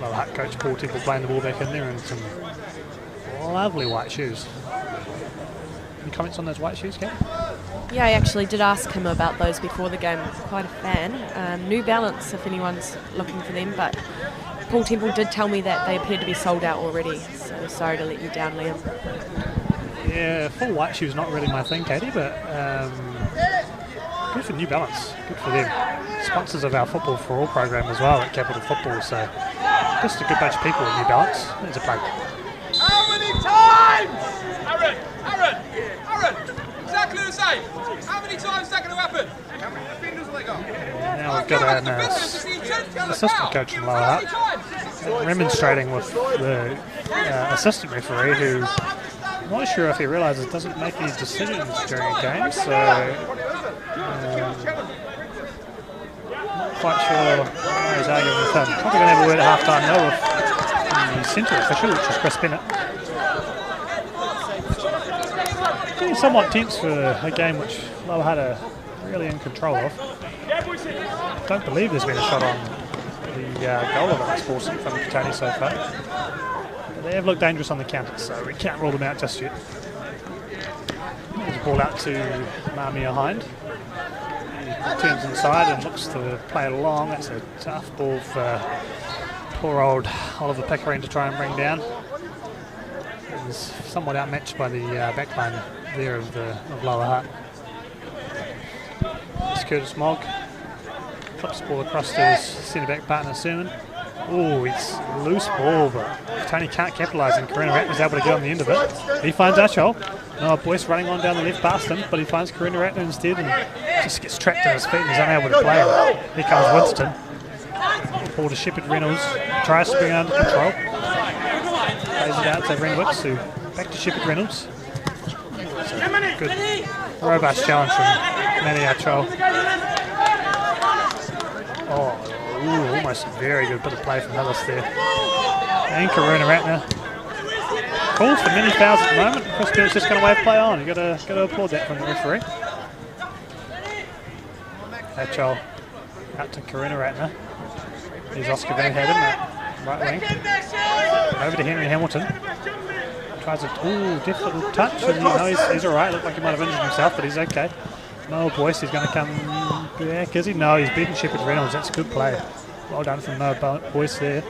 Lower Hutt coach Paul Temple playing the ball back in there, and some lovely white shoes. Any comments on those white shoes, Kate? Yeah, I actually did ask him about those before the game. Quite a fan. New Balance, if anyone's looking for them, but Paul Temple did tell me that they appeared to be sold out already, so sorry to let you down, Liam. Yeah, full white shoes not really my thing, Katie, but good for New Balance. Good for them. Sponsors of our Football for All program as well at Capital Football, so just a good bunch of people at New Balance. There's a plug. How many times? Aaron, exactly the same. How many times is that going to happen? How many defenders have they got? Now we've got an assistant coach in Lower Hutt remonstrating with the assistant referee, who I'm not sure if he realises doesn't make any decisions during a game, so not quite sure why he's arguing with him. Probably going to have a word at half time though with the centre official, which is Chris Bennett. Getting somewhat tense for a game which Lower Hutt are really in control of. Don't believe there's been a shot on the goal of Alex Paulson from Petone so far. But they have looked dangerous on the counter, so we can't rule them out just yet. There's a ball out to Marmia Hind. He turns inside and looks to play it along. That's a tough ball for poor old Oliver Pickering to try and bring down. He's somewhat outmatched by the backline there of Lower Hutt. Curtis Mogg. Flips the ball across to his centre-back partner, Sermon. Oh, it's a loose ball, but Tony can't capitalise, and Karina Ratner's able to get on the end of it. He finds Ashol. Noah Boyce running on down the left past him, but he finds Karina Ratner instead and just gets trapped on his feet and he's unable to play. Here comes Winston. Ball to Shepherd Reynolds. Tries to bring it under control. Plays it out to Renwicks, who back to Shepherd Reynolds. Good, robust challenge from Manny Achol. Oh, almost a very good bit of play from Hillis there. And Karuna Ratner. Calls for many fouls at the moment. Chris Bennett's just going to wave play on. You've got to applaud that from the referee. Achol out to Karuna Ratner. Here's Oscar Van Hadden at right wing. Over to Henry Hamilton. Tries a difficult touch, and he's all right. Looked like he might have injured himself, but he's okay. Noah Boyce, he's going to come back, is he? No, he's beaten Shepherd Reynolds. That's a good play. Well done from Noah Boyce there.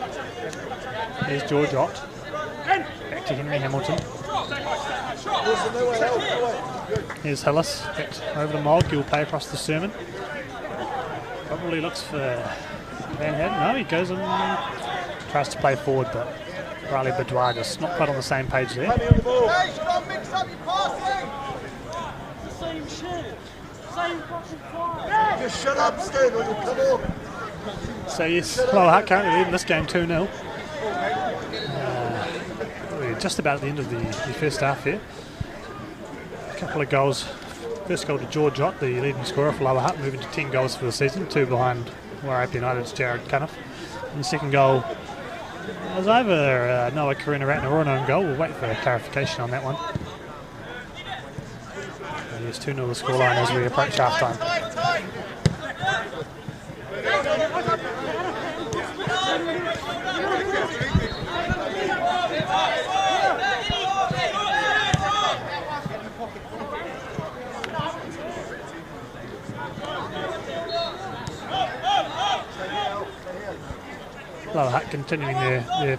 Here's George Ott. Back to Henry Hamilton. Here's Hillis. Back over to Mogg. He'll play across the Sermon. Probably looks for Van Hadden. No, he goes and tries to play forward, but Riley Boudoir just not quite on the same page there. Just shut up, Steve, or you'll come off. So yes, Lower Hutt currently leading this game 2-0. We're just about at the end of the first half here. A couple of goals. First goal to George Ott, the leading scorer for Lower Hutt, moving to 10 goals for the season, 2 behind Warrap United's Jared Cunniff. And the second goal was either Noah Karuna Ratner or an own goal. We'll wait for clarification on that one. And here's 2-0 the scoreline as we approach half-time. Lower Hutt continuing their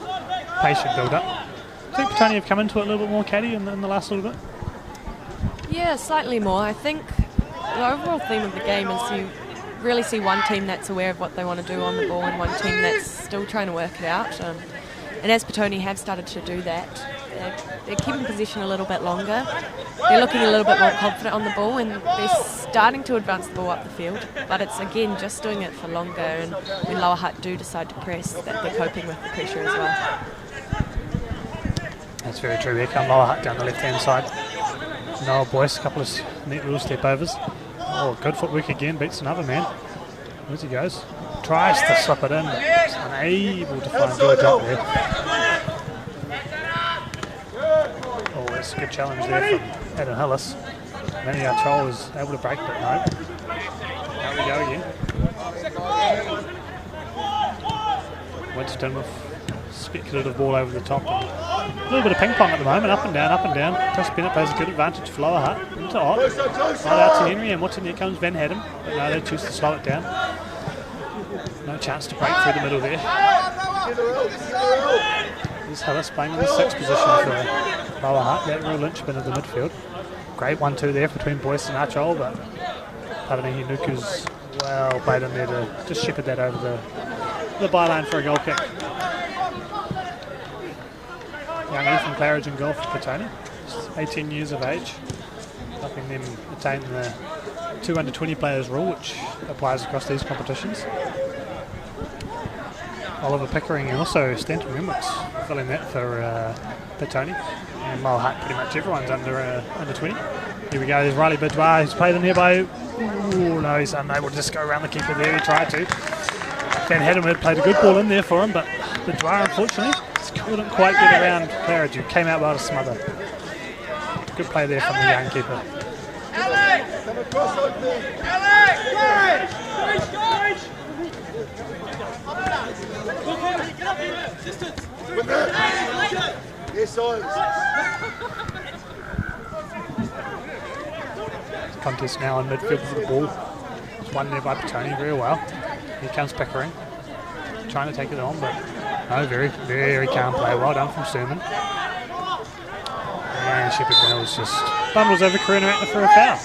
patient build-up. I think Petone have come into it a little bit more caddy in the last little bit. Yeah, slightly more. I think the overall theme of the game is you really see one team that's aware of what they want to do on the ball and one team that's still trying to work it out. And as Petone have started to do that, they're keeping possession a little bit longer. They're looking a little bit more confident on the ball and they're starting to advance the ball up the field. But it's, again, just doing it for longer. And when Lower Hutt do decide to press, that they're coping with the pressure as well. That's very true. Here come Lower Hutt down the left-hand side. Noah Boyce, a couple of neat little step-overs. Oh, good footwork again, beats another man. As he goes. Tries to slip it in, but he's unable to find George up there. Oh, that's a good challenge there from Adam Hillis. Manny Achol was able to break, but no. Out we go again. Winston with speculative ball over the top. A little bit of ping pong at the moment, up and down, up and down. Chris Bennett plays a good advantage for Lower Hutt. Into Ott. Right out to Henry and Watson. Here comes Van Hadden. But no, they choose to slow it down. No chance to break through the middle there. Here's Hillis playing in the 6th position for Lower Hutt. That real linchpin of the midfield. Great 1-2 there between Boyce and Achol, but Paranihi Nuku's well played in there to just shepherd that over the byline for a goal kick. Young Ethan Claridge in goal for Petone, 18 years of age, helping them attain the 2 under-20 players rule, which applies across these competitions. Oliver Pickering and also Stanton Renwicks filling that for Petone. And Lower Hutt, pretty much everyone's under 20. Here we go, there's Riley Bidwar, who's played in here by... Ooh, no, he's unable to just go around the keeper there, he tried to. Van Hadden had played a good ball in there for him, but Bidwar, unfortunately, couldn't quite get around Claridge, who came out well to smother. Good play there from the young keeper. Contest now in midfield for the ball. It's won there by Petone very well. Here comes Pickering, trying to take it on, but no, very, very calm play. Well done from Sermon. And Shepherd Reynolds just bundles over Karuna Ratner for a foul.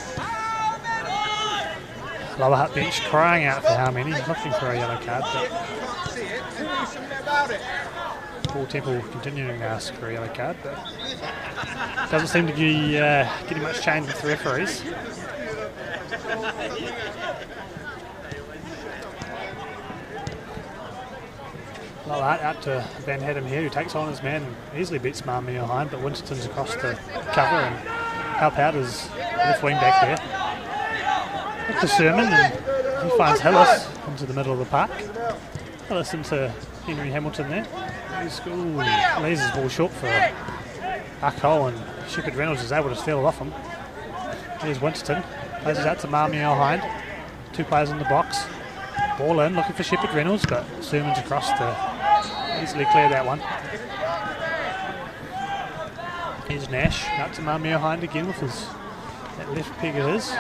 Lower Hutt bench crying out for how many, looking for a yellow card. But Paul Temple continuing to ask for a yellow card, but doesn't seem to be getting much change with the referees. Lower Hutt out to Van Hedham here, who takes on his man and easily beats Marmia Hind, but Winterton's across to cover and help out his left wing back there. Back to Sherman, and he finds Hillis into the middle of the park. Hillis into Henry Hamilton there. Lays his ball short for Arkole, and Shepherd Reynolds is able to steal it off him. Here's Winterton, plays it out to Marmia Hind. 2 players in the box. Ball in, looking for Shepherd Reynolds, but Sermon's across to easily clear that one. Here's Nash, out to Marmia Hind again with that left peg of his.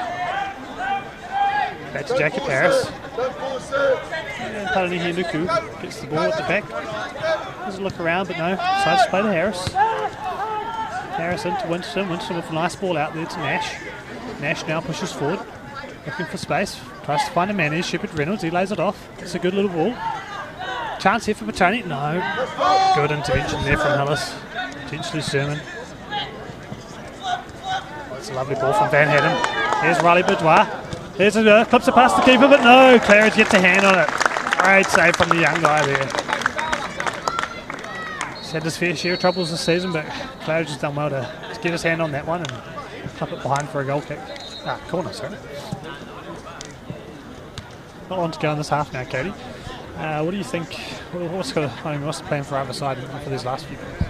Back to Jacob Harris. And Paranihi Nuku gets the ball at the back. Doesn't look around, but no, decides to play to Harris. Harris into Winterton. Winterton with a nice ball out there to Nash. Nash now pushes forward, looking for space. Tries to find a man. Here's Shepherd Reynolds. He lays it off. It's a good little ball. Chance here for Petone. No. Good intervention there from Hillis. Potentially Sermon. It's a lovely ball from Van Hedden. Here's Riley Boudoir. There's a clips it past the keeper, but no. Claridge gets a hand on it. Great save from the young guy there. He's had his fair share of troubles this season, but Claridge has done well to get his hand on that one and clip it behind for a goal kick. Corner, sorry. Not long to go in this half now, Katie. What do you think? What's the plan for either side for these last few minutes?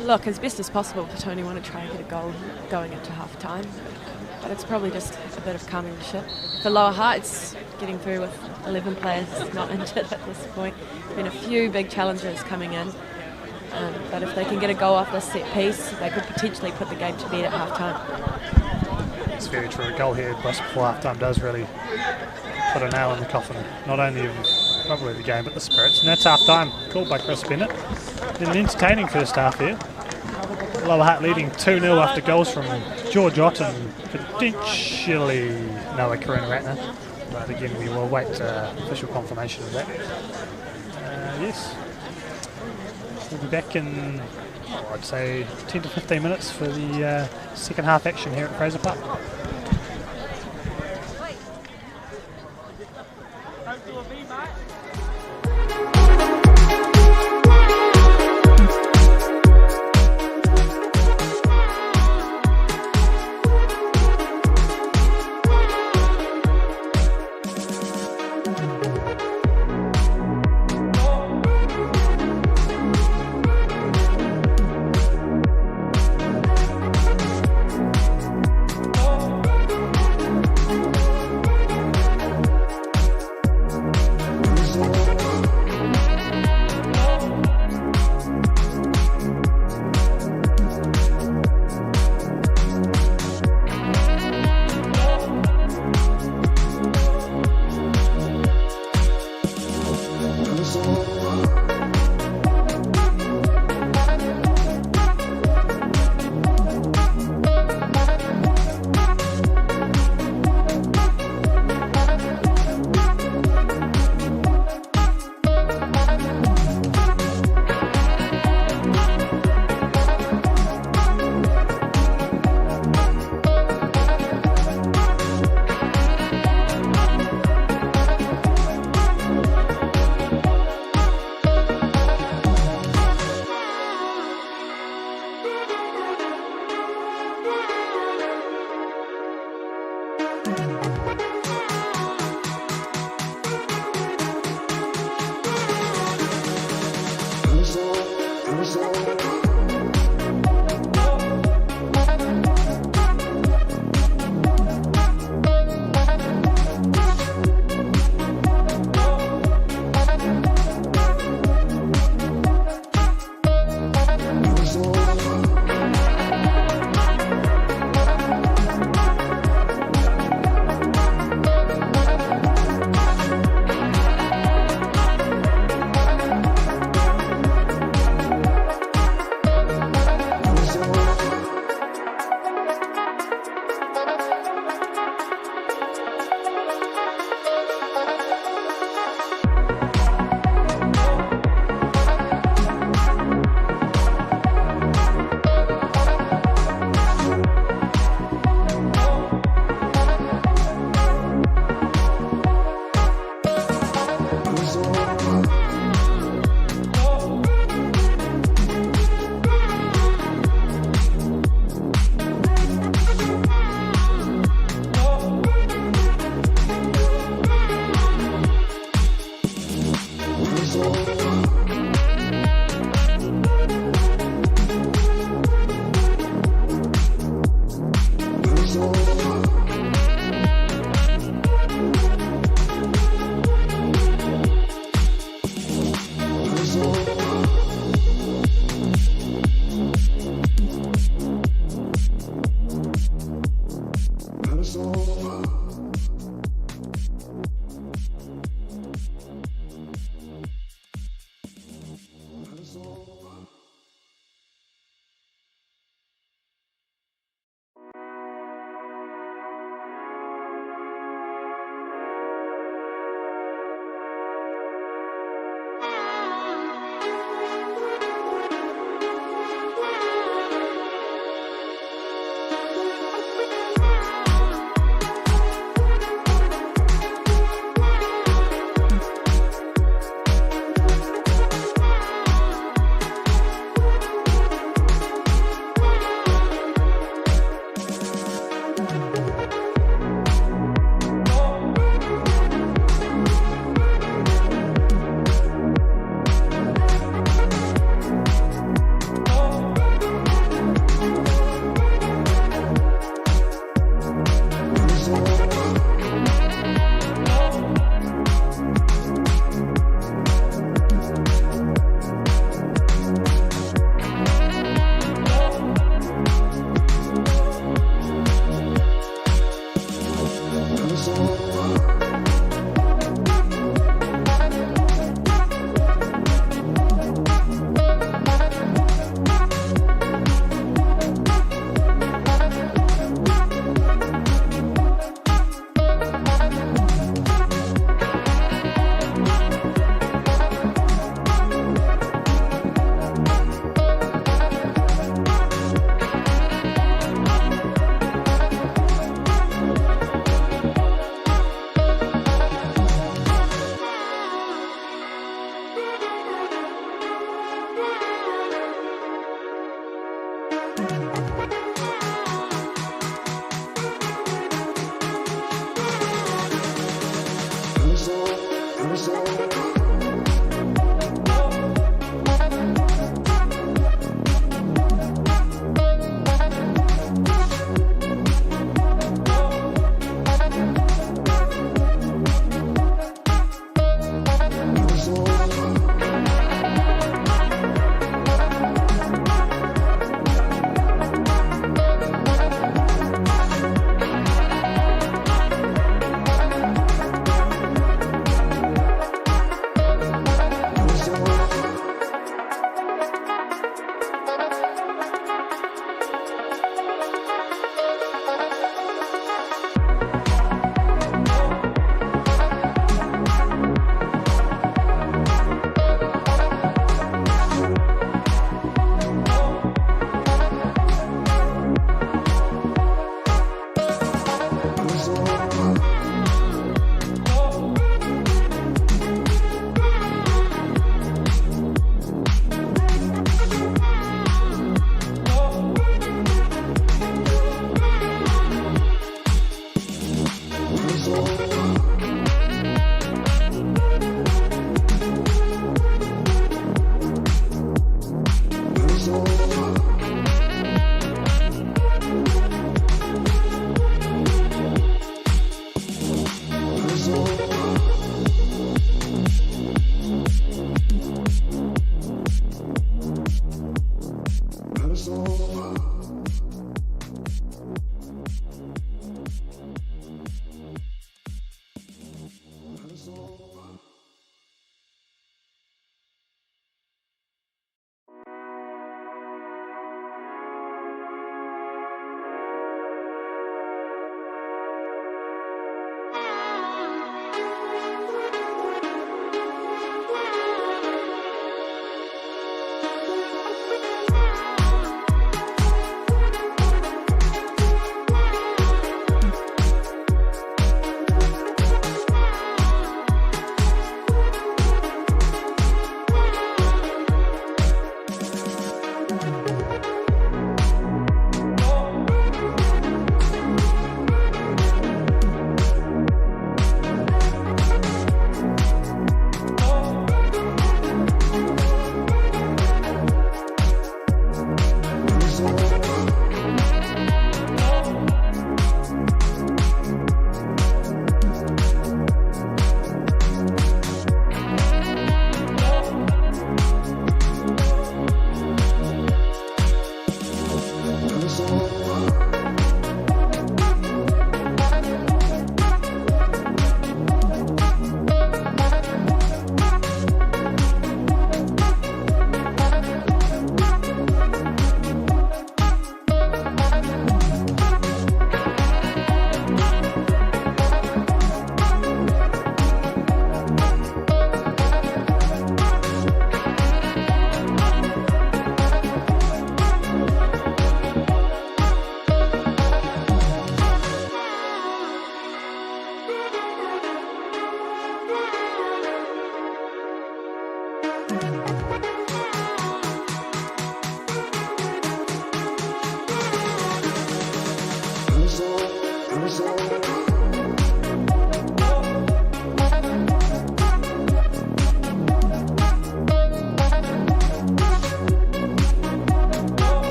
Look, as best as possible, Petone want to try and get a goal going into half time, but it's probably just a bit of calming the ship. For Lower Hutt, it's getting through with 11 players not injured at this point. Been a few big challenges coming in, but if they can get a goal off this set piece, they could potentially put the game to bed at half time. It's very true. A goal here just before half time does really put a nail in the coffin, not only of probably the game but the spirits. And that's half time, called by Chris Bennett. Been an entertaining first half here. Lower Hutt leading 2-0 after goals from George Ott and potentially Noah Karunaratne. But again, we will wait official confirmation of that. Yes. We'll be back in, I'd say, 10 to 15 minutes for the second half action here at Fraser Park.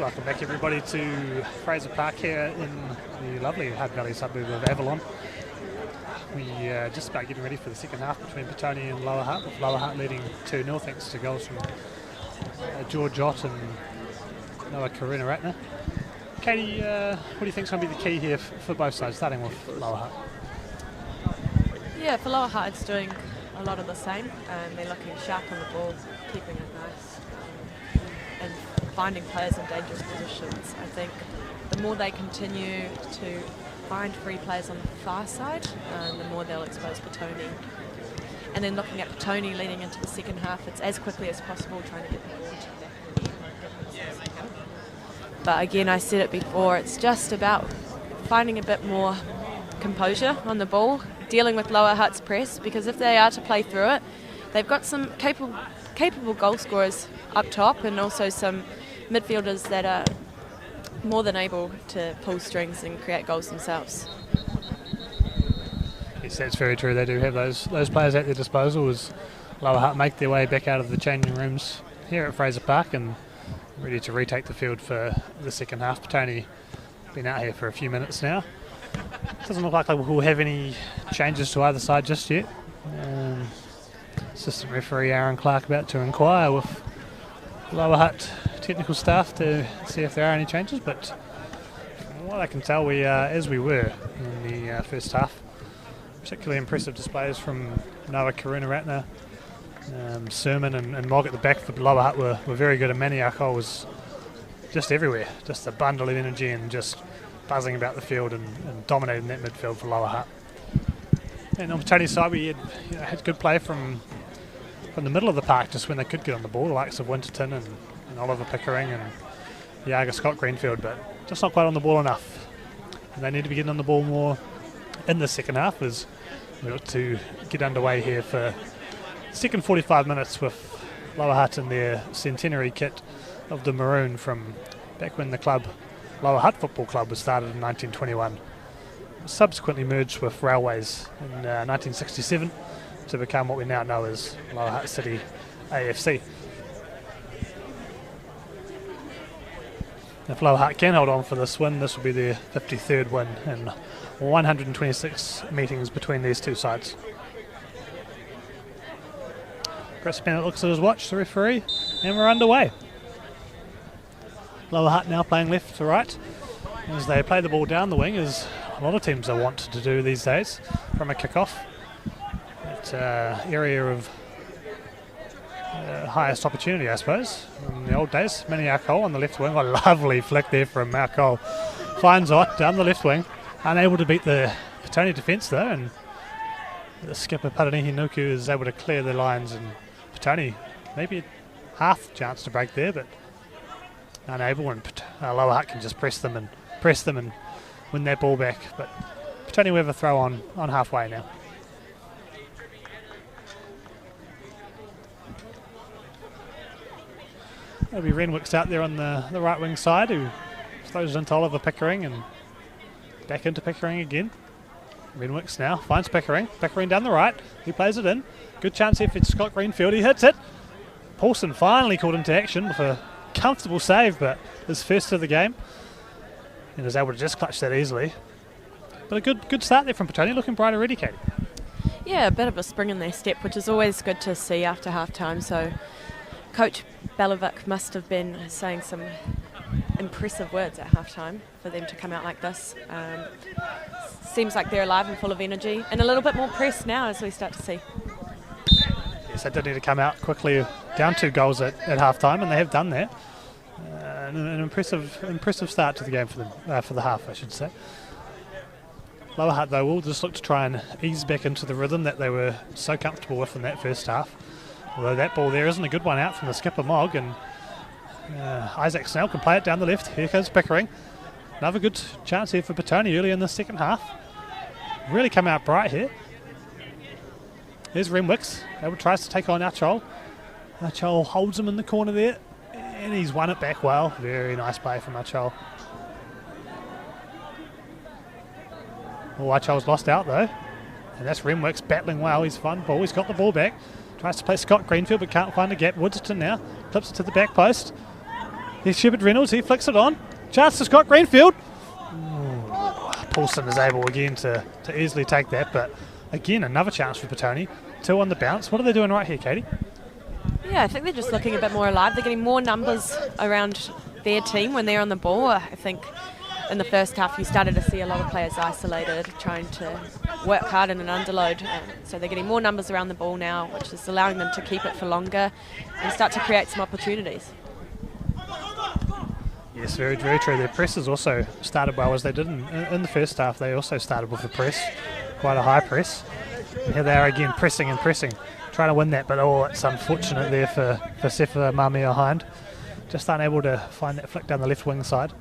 Welcome back everybody to Fraser Park here in the lovely Hutt Valley suburb of Avalon. We are just about getting ready for the second half between Petone and Lower Hutt, with Lower Hutt leading 2-0 thanks to goals from George Ott and Noah Karuna-Ratner. Katie, what do you think is going to be the key here for both sides, starting with Lower Hutt? Yeah, for Lower Hutt it's doing a lot of the same. They're looking sharp on the ball, keeping it nice, and finding players in dangerous positions. I think the more they continue to find free players on the far side, the more they'll expose Petone. And then looking at Petone leading into the second half, it's as quickly as possible trying to get the ball to the back. But again, I said it before, it's just about finding a bit more composure on the ball, dealing with Lower Hutt's press, because if they are to play through it, they've got some capable goal scorers up top and also some midfielders that are more than able to pull strings and create goals themselves. Yes, that's very true. They do have those players at their disposal as Lower Hutt make their way back out of the changing rooms here at Fraser Park and ready to retake the field for the second half. Petone been out here for a few minutes now. Doesn't look like we'll have any changes to either side just yet. Assistant referee Aaron Clark about to inquire with Lower Hutt technical staff to see if there are any changes, but from what I can tell, we are as we were in the first half. Particularly impressive displays from Noah Karuna-Ratner, Sermon and Mog at the back for Lower Hutt were very good, and Maniako was just everywhere, just a bundle of energy and just buzzing about the field and dominating that midfield for Lower Hutt. And on Petone's side, we had good play from the middle of the park, just when they could get on the ball, the likes of Winterton and Oliver Pickering and Yaga Scott Greenfield, but just not quite on the ball enough. And they need to be getting on the ball more in the second half as we look to get underway here for the second 45 minutes with Lower Hutt in their centenary kit of the maroon from back when the club, Lower Hutt Football Club, was started in 1921. Subsequently merged with Railways in 1967 to become what we now know as Lower Hutt City AFC. If Lower Hutt can hold on for this win, this will be their 53rd win in 126 meetings between these two sides. Chris Bennett looks at his watch, the referee, and we're underway. Lower Hutt now playing left to right as they play the ball down the wing, as a lot of teams are want to do these days from a kickoff. That area of highest opportunity, I suppose, in the old days. Maniako on the left wing, a lovely flick there from Marco. Finds Ott down the left wing, unable to beat the Petone defence though, and the skipper Paranihi Nuku is able to clear the lines, and Petone maybe a half chance to break there, but unable, and Lower Hutt can just press them and win that ball back. But Petone will have a throw on halfway now. There'll be Renwick's out there on the right wing side, who throws it into Oliver Pickering and back into Pickering again. Renwick's now finds Pickering down the right, he plays it in, good chance here for Scott Greenfield, he hits it. Paulson finally called into action with a comfortable save, but his first of the game, and is able to just clutch that easily. But a good start there from Petone, looking bright already, Katie. Yeah, a bit of a spring in their step, which is always good to see after half-time. So Coach Balovic must have been saying some impressive words at half-time for them to come out like this. Seems like they're alive and full of energy, and a little bit more press now as we start to see. Yes, they did need to come out quickly, down 2 goals at half-time, and they have done that. An impressive start to the game for them, for the half, I should say. Lower Hutt, though, will just look to try and ease back into the rhythm that they were so comfortable with in that first half. Although that ball there isn't a good one out from the skipper Mogg, and Isaac Snell can play it down the left. Here comes Pickering. Another good chance here for Petone early in the second half. Really come out bright here. Here's Renwicks. Able tries to take on Achol. Achol holds him in the corner there, and he's won it back well. Very nice play from Achol. Oh, Achol's lost out though, and that's Renwicks battling well. He's fun ball. He's got the ball back. Tries to play Scott Greenfield but can't find a gap. Woodston now flips it to the back post. Here's Shepard Reynolds. He flicks it on. Chance to Scott Greenfield. Ooh. Paulson is able again to easily take that, but again another chance for Petone. 2 on the bounce. What are they doing right here, Katie? Yeah, I think they're just looking a bit more alive. They're getting more numbers around their team when they're on the ball. I think in the first half you started to see a lot of players isolated, trying to work hard in an underload. So they're getting more numbers around the ball now, which is allowing them to keep it for longer and start to create some opportunities. Yes, very, very true. Their press has also started well, as they did in the first half. They also started with a press, quite a high press. And here they are again, pressing, trying to win that, but it's unfortunate there for Sefa Mamia Hind. Just unable to find that flick down the left wing side,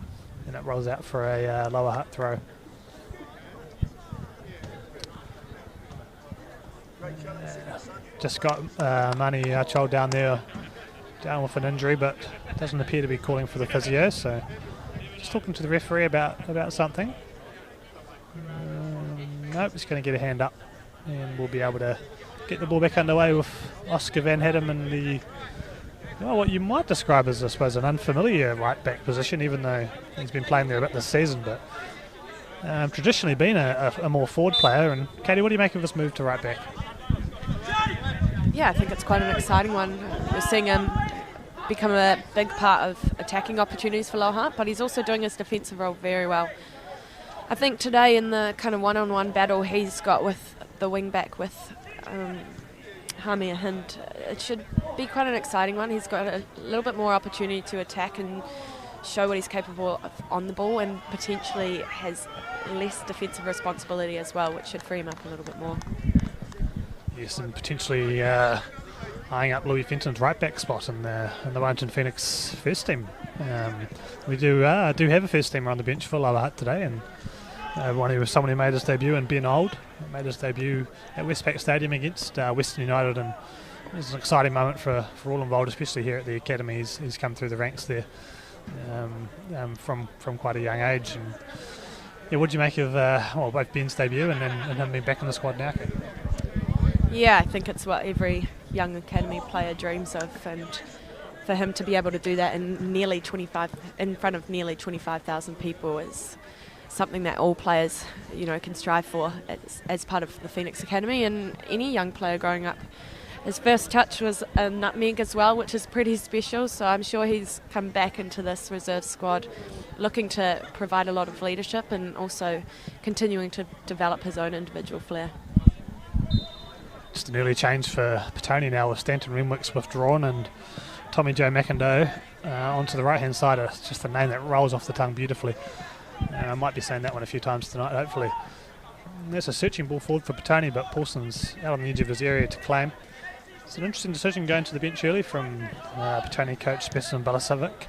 and it rolls out for a Lower Hutt throw. Just got Mani Chol down there, down with an injury, but doesn't appear to be calling for the physio, so just talking to the referee about something. Nope, he's going to get a hand up, and we'll be able to get the ball back underway with Oscar Van Hedem in the, well, what you might describe as, I suppose, an unfamiliar right back position, even though he's been playing there a bit this season, but traditionally been a more forward player. And Katie, what do you make of this move to right back? Yeah, I think it's quite an exciting one. We're seeing him become a big part of attacking opportunities for Lower Hutt, but he's also doing his defensive role very well. I think today in the kind of one-on-one battle he's got with the wing-back with Hamia Hind, it should be quite an exciting one. He's got a little bit more opportunity to attack and show what he's capable of on the ball, and potentially has less defensive responsibility as well, which should free him up a little bit more. Yes, and potentially eyeing up Louis Fenton's right back spot in the Wellington Phoenix first team. We do have a first teamer on the bench for Lower Hutt today, and someone who made his debut in Ben Old, made his debut at Westpac Stadium against Western United, and it was an exciting moment for all involved, especially here at the academy. He's come through the ranks there from quite a young age. And yeah, what do you make of both Ben's debut and him being back in the squad now? Yeah, I think it's what every young academy player dreams of, and for him to be able to do that in front of nearly 25,000 people is something that all players, can strive for as part of the Phoenix Academy. And any young player growing up, his first touch was a nutmeg as well, which is pretty special. So I'm sure he's come back into this reserve squad looking to provide a lot of leadership and also continuing to develop his own individual flair. Just an early change for Petone now, with Stanton Renwicks withdrawn and Tommy Joe McIndoe onto the right hand side. It's just a name that rolls off the tongue beautifully. I might be saying that one a few times tonight, hopefully. There's a searching ball forward for Petone, but Paulson's out on the edge of his area to claim. It's an interesting decision going to the bench early from Petone coach Spesin Balasovic.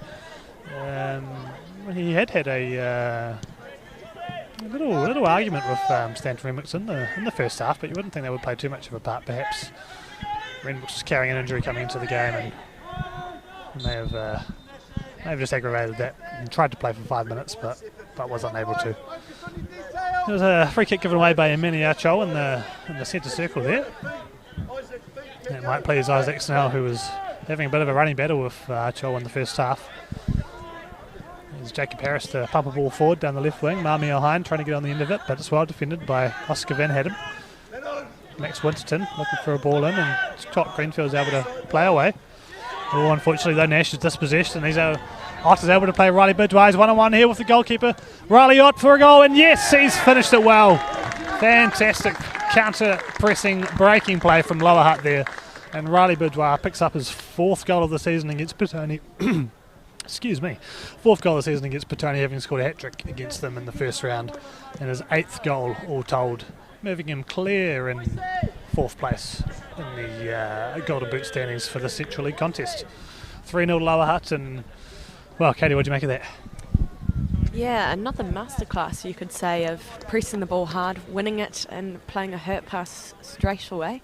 He had a little argument with Stanton Renbrook in the first half, but you wouldn't think that would play too much of a part. Perhaps Renbrook was carrying an injury coming into the game and may have just aggravated that and tried to play for 5 minutes, but was unable to. There was a free kick given away by Emeni Acho in the centre circle there. It might please Isaac Snell, who was having a bit of a running battle with Acho in the first half. There's Jacob Harris to pump a ball forward down the left wing. Mami O'Hine trying to get on the end of it, but it's well defended by Oscar Van Hadden. Max Winterton looking for a ball in, and Scott Greenfield's able to play away. Oh, unfortunately, though, Nash is dispossessed, and Ott is able to play Riley Bidwai. He's 1-on-1 here with the goalkeeper. Riley Ott for a goal, and yes, he's finished it well. Fantastic counter-pressing breaking play from Lower Hutt there. And Riley Bidwai picks up his 4th goal of the season against Petone. Excuse me. 4th goal of the season against Petone, having scored a hat-trick against them in the first round. And his 8th goal, all told, moving him clear in 4th place in the Golden Boot standings for the Central League contest. 3-0 Lower Hutt, and, well, Katie, what do you make of that? Yeah, another masterclass, you could say, of pressing the ball hard, winning it, and playing a hurt pass straight away.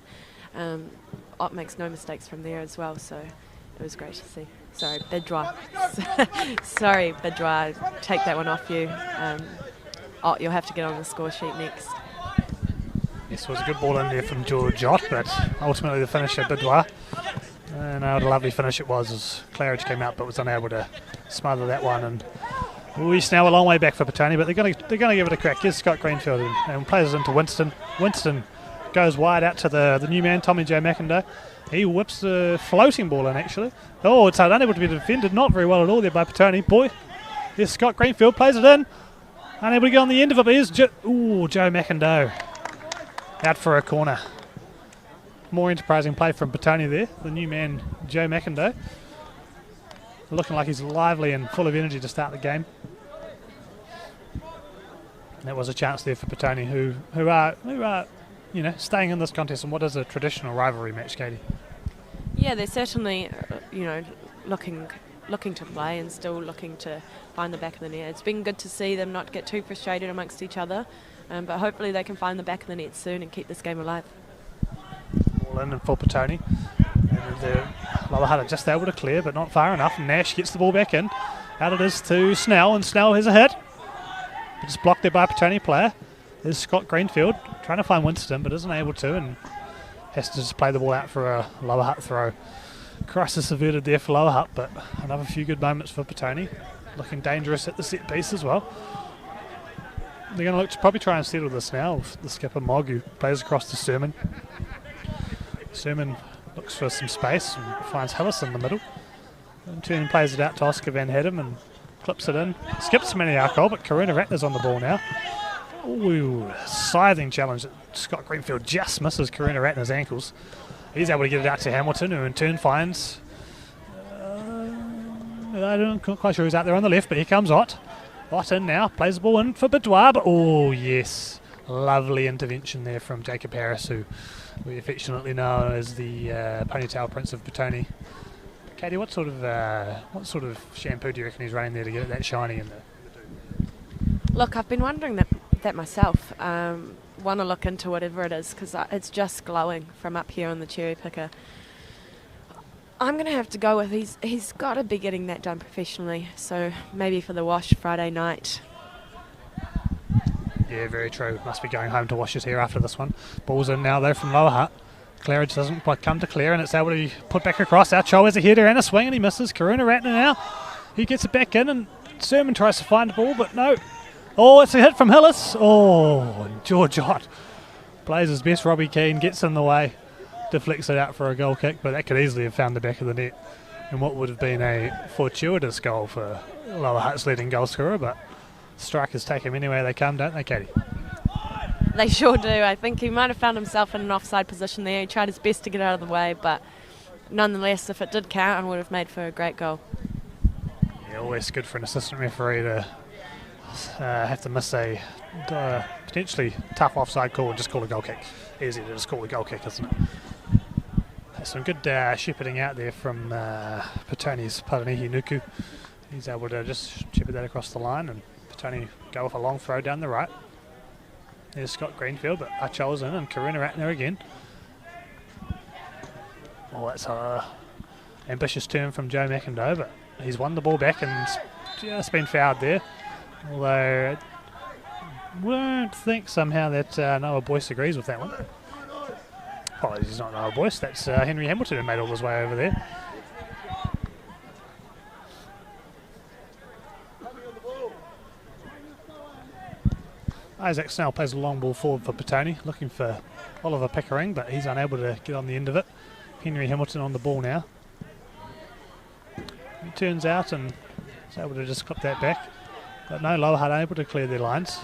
Ott makes no mistakes from there as well, so it was great to see. Sorry, Bidwai. Sorry, Bidwai, take that one off you. Ott, you'll have to get on the score sheet next. Yes, it was a good ball in there from George Ott, but ultimately the finisher, Bidwai. And what a lovely finish it was as Claridge came out but was unable to smother that one. And We're now a long way back for Petone, but they're going to give it a crack. Here's Scott Greenfield and plays it into Winston. Winston goes wide out to the new man, Tommy Joe McIndoe. He whips the floating ball in, actually. Oh, it's unable to be defended. Not very well at all there by Petone. Boy, here's Scott Greenfield, plays it in. Unable to get on the end of it, but here's Joe McIndoe out for a corner. More enterprising play from Petone there. The new man, Joe McIndoe, looking like he's lively and full of energy to start the game. That was a chance there for Petone, who are staying in this contest in what is a traditional rivalry match, Katie. Yeah, they're certainly looking to play and still looking to find the back of the net. It's been good to see them not get too frustrated amongst each other, but hopefully they can find the back of the net soon and keep this game alive. Ball in and for Petone. And Lower Hutt are just able to clear, but not far enough. Nash gets the ball back in. Out it is to Snell, and Snell has a hit. It's blocked there by a Petone player. There's Scott Greenfield trying to find Winston, but isn't able to, and has to just play the ball out for a Lower Hutt throw. Crisis averted there for Lower Hutt, but another few good moments for Petone. Looking dangerous at the set piece as well. They're going to look to probably try and settle this now with the skipper Mogg, who plays across to Sermon. Sermon looks for some space and finds Hillis in the middle. In turn plays it out to Oscar Van Hadden and clips it in. Skips Maniaco, but Karuna Ratner's on the ball now. Ooh, scything challenge. Scott Greenfield just misses Karuna Ratner's ankles. He's able to get it out to Hamilton, who in turn finds... I'm not quite sure who's out there on the left, but here comes Ott. Ott in now, plays the ball in for Bidwai, but oh yes, lovely intervention there from Jacob Harris, who we affectionately know as the ponytail prince of Petone. Katie, what sort of shampoo do you reckon he's running there to get it that shiny in there? Look, I've been wondering that myself. Want to look into whatever it is, because it's just glowing from up here on the cherry picker. I'm going to have to go with he's got to be getting that done professionally, so maybe for the wash Friday night. Yeah, very true. Must be going home to wash his hair after this one. Ball's in now though from Lower Hutt. Claridge doesn't quite come to clear, and it's able to be put back across. Our Cho has a header and a swing, and he misses. Karuna Ratner now. He gets it back in, and Sermon tries to find the ball, but no. Oh, it's a hit from Hillis. Oh, and George Ott plays his best. Robbie Keane gets in the way, deflects it out for a goal kick, but that could easily have found the back of the net in what would have been a fortuitous goal for Lower Hutt's leading goal scorer, but strikers take him anywhere they come, don't they, Katie? They sure do. I think he might have found himself in an offside position there. He tried his best to get out of the way, but nonetheless, if it did count, it would have made for a great goal. Yeah, always good for an assistant referee to have to miss a potentially tough offside call and just call a goal kick. Easy to just call a goal kick, isn't it? Some good shepherding out there from Petone's Paranihi Nuku. He's able to just shepherd that across the line, and Petone go with a long throw down the right. There's Scott Greenfield, but Achol's in, and Karuna Ratner again. Oh, that's a ambitious turn from Joe McIndoe, but he's won the ball back and just been fouled there. Although I won't think somehow that Noah Boyce agrees with that one. Apologies, he's not Noah Boyce, that's Henry Hamilton who made all his way over there. Isaac Snell plays a long ball forward for Petone, looking for Oliver Pickering, but he's unable to get on the end of it. Henry Hamilton on the ball now. He turns out and is able to just clip that back. But no, Lower Hutt able to clear their lines.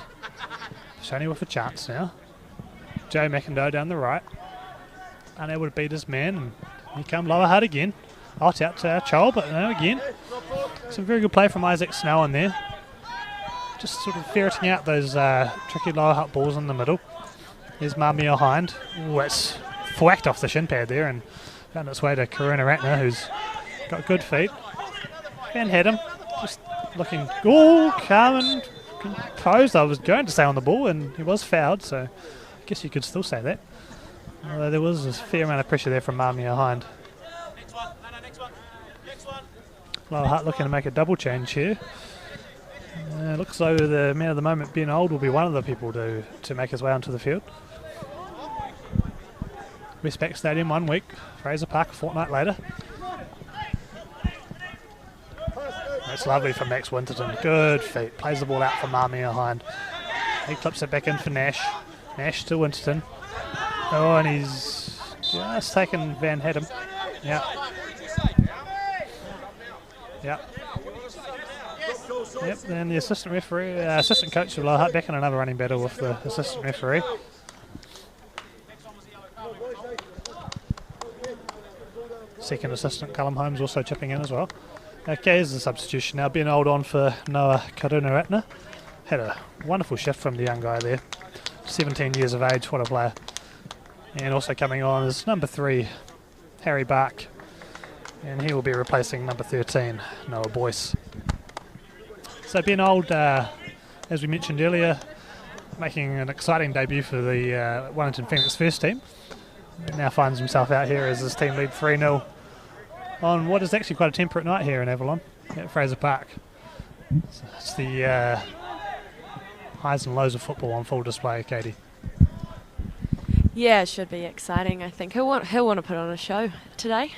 Petone with a chance now. Joe McIndoe down the right. Unable to beat his man, and here come Lower Hutt again. Out to Chol, but no, again. Some very good play from Isaac Snell in there. Just sort of ferreting out those tricky Lower Hutt balls in the middle. There's Mamia Hind. Oh, it's whacked off the shin pad there and found its way to Karuna Ratner, who's got good feet. Van Hedham just looking calm and composed. I was going to stay on the ball, and he was fouled, so I guess you could still say that. Although there was a fair amount of pressure there from Mamia Hind. Lower Hutt looking to make a double change here. Looks like the man of the moment, Ben Old, will be one of the people to make his way onto the field. Westpac Stadium 1 week, Fraser Park a fortnight later. That's lovely from Max Winterton. Good feet. Plays the ball out for Mamia Hind. He clips it back in for Nash. Nash to Winterton. Oh, and he's just taken Van Hedham. Yeah. Yeah. Yep, and the assistant coach of Lower Hutt back in another running battle with the assistant referee. Second assistant Callum Holmes also chipping in as well. Okay, here's the substitution now. Ben Old on for Noah Karunaratne. Had a wonderful shift from the young guy there. 17 years of age, what a player. And also coming on is number 3, Harry Bark. And he will be replacing number 13, Noah Boyce. So Ben Old, as we mentioned earlier, making an exciting debut for the Wellington Phoenix first team. He now finds himself out here as his team lead 3-0 on what is actually quite a temperate night here in Avalon at Fraser Park. So it's the highs and lows of football on full display, Katie. Yeah, it should be exciting. I think he'll want to put on a show today.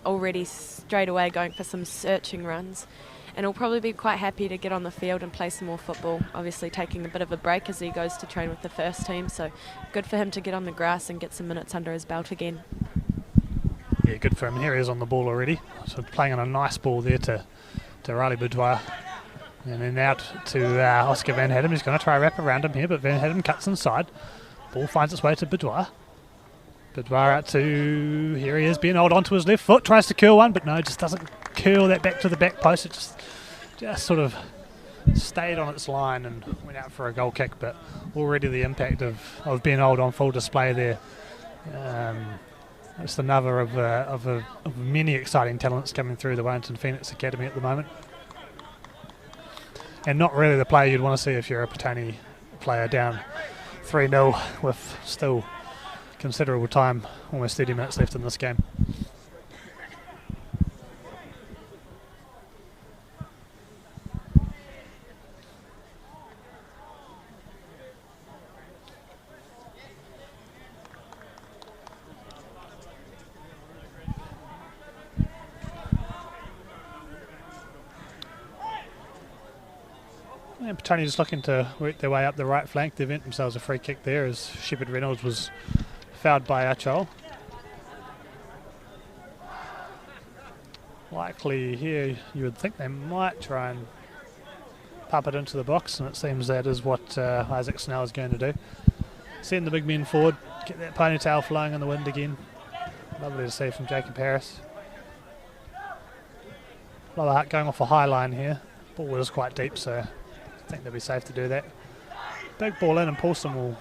Already straight away going for some searching runs. And he'll probably be quite happy to get on the field and play some more football, obviously taking a bit of a break as he goes to train with the first team, so good for him to get on the grass and get some minutes under his belt again. Yeah, good for him. Here he is on the ball already, so playing on a nice ball there to Riley Boudoir. And then out to Oscar Van Hedham. He's going to try to wrap around him here, but Van Hedham cuts inside. Ball finds its way to Boudoir. Boudoir out to, here he is, being held onto his left foot, tries to curl one, but no, just doesn't curl that back to the back post. It just sort of stayed on its line and went out for a goal kick, but already the impact of being old on full display there. It's another of many exciting talents coming through the Wellington Phoenix Academy at the moment. And not really the player you'd want to see if you're a Petone player down 3-0 with still considerable time, almost 30 minutes left in this game. And Petone just looking to work their way up the right flank. They've earned themselves a free kick there as Shepard Reynolds was fouled by Achol. Likely here you would think they might try and pump it into the box, and it seems that is what Isaac Snell is going to do. Send the big men forward, get that ponytail flowing in the wind again. Lovely to see from Jacob Harris. Lower Hutt going off a high line here. Ball was quite deep, so I think they'll be safe to do that. Big ball in, and Paulson will,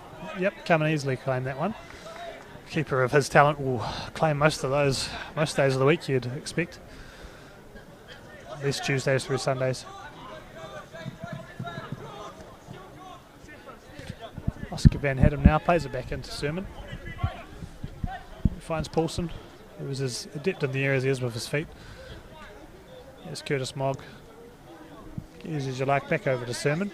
come and easily claim that one. Keeper of his talent will claim most days of the week, you'd expect. At least Tuesdays through Sundays. Oscar Van Hedem now plays it back into Sermon. He finds Paulson, who is as adept in the air as he is with his feet. There's Curtis Mogg. Use as you like, back over to Sermon.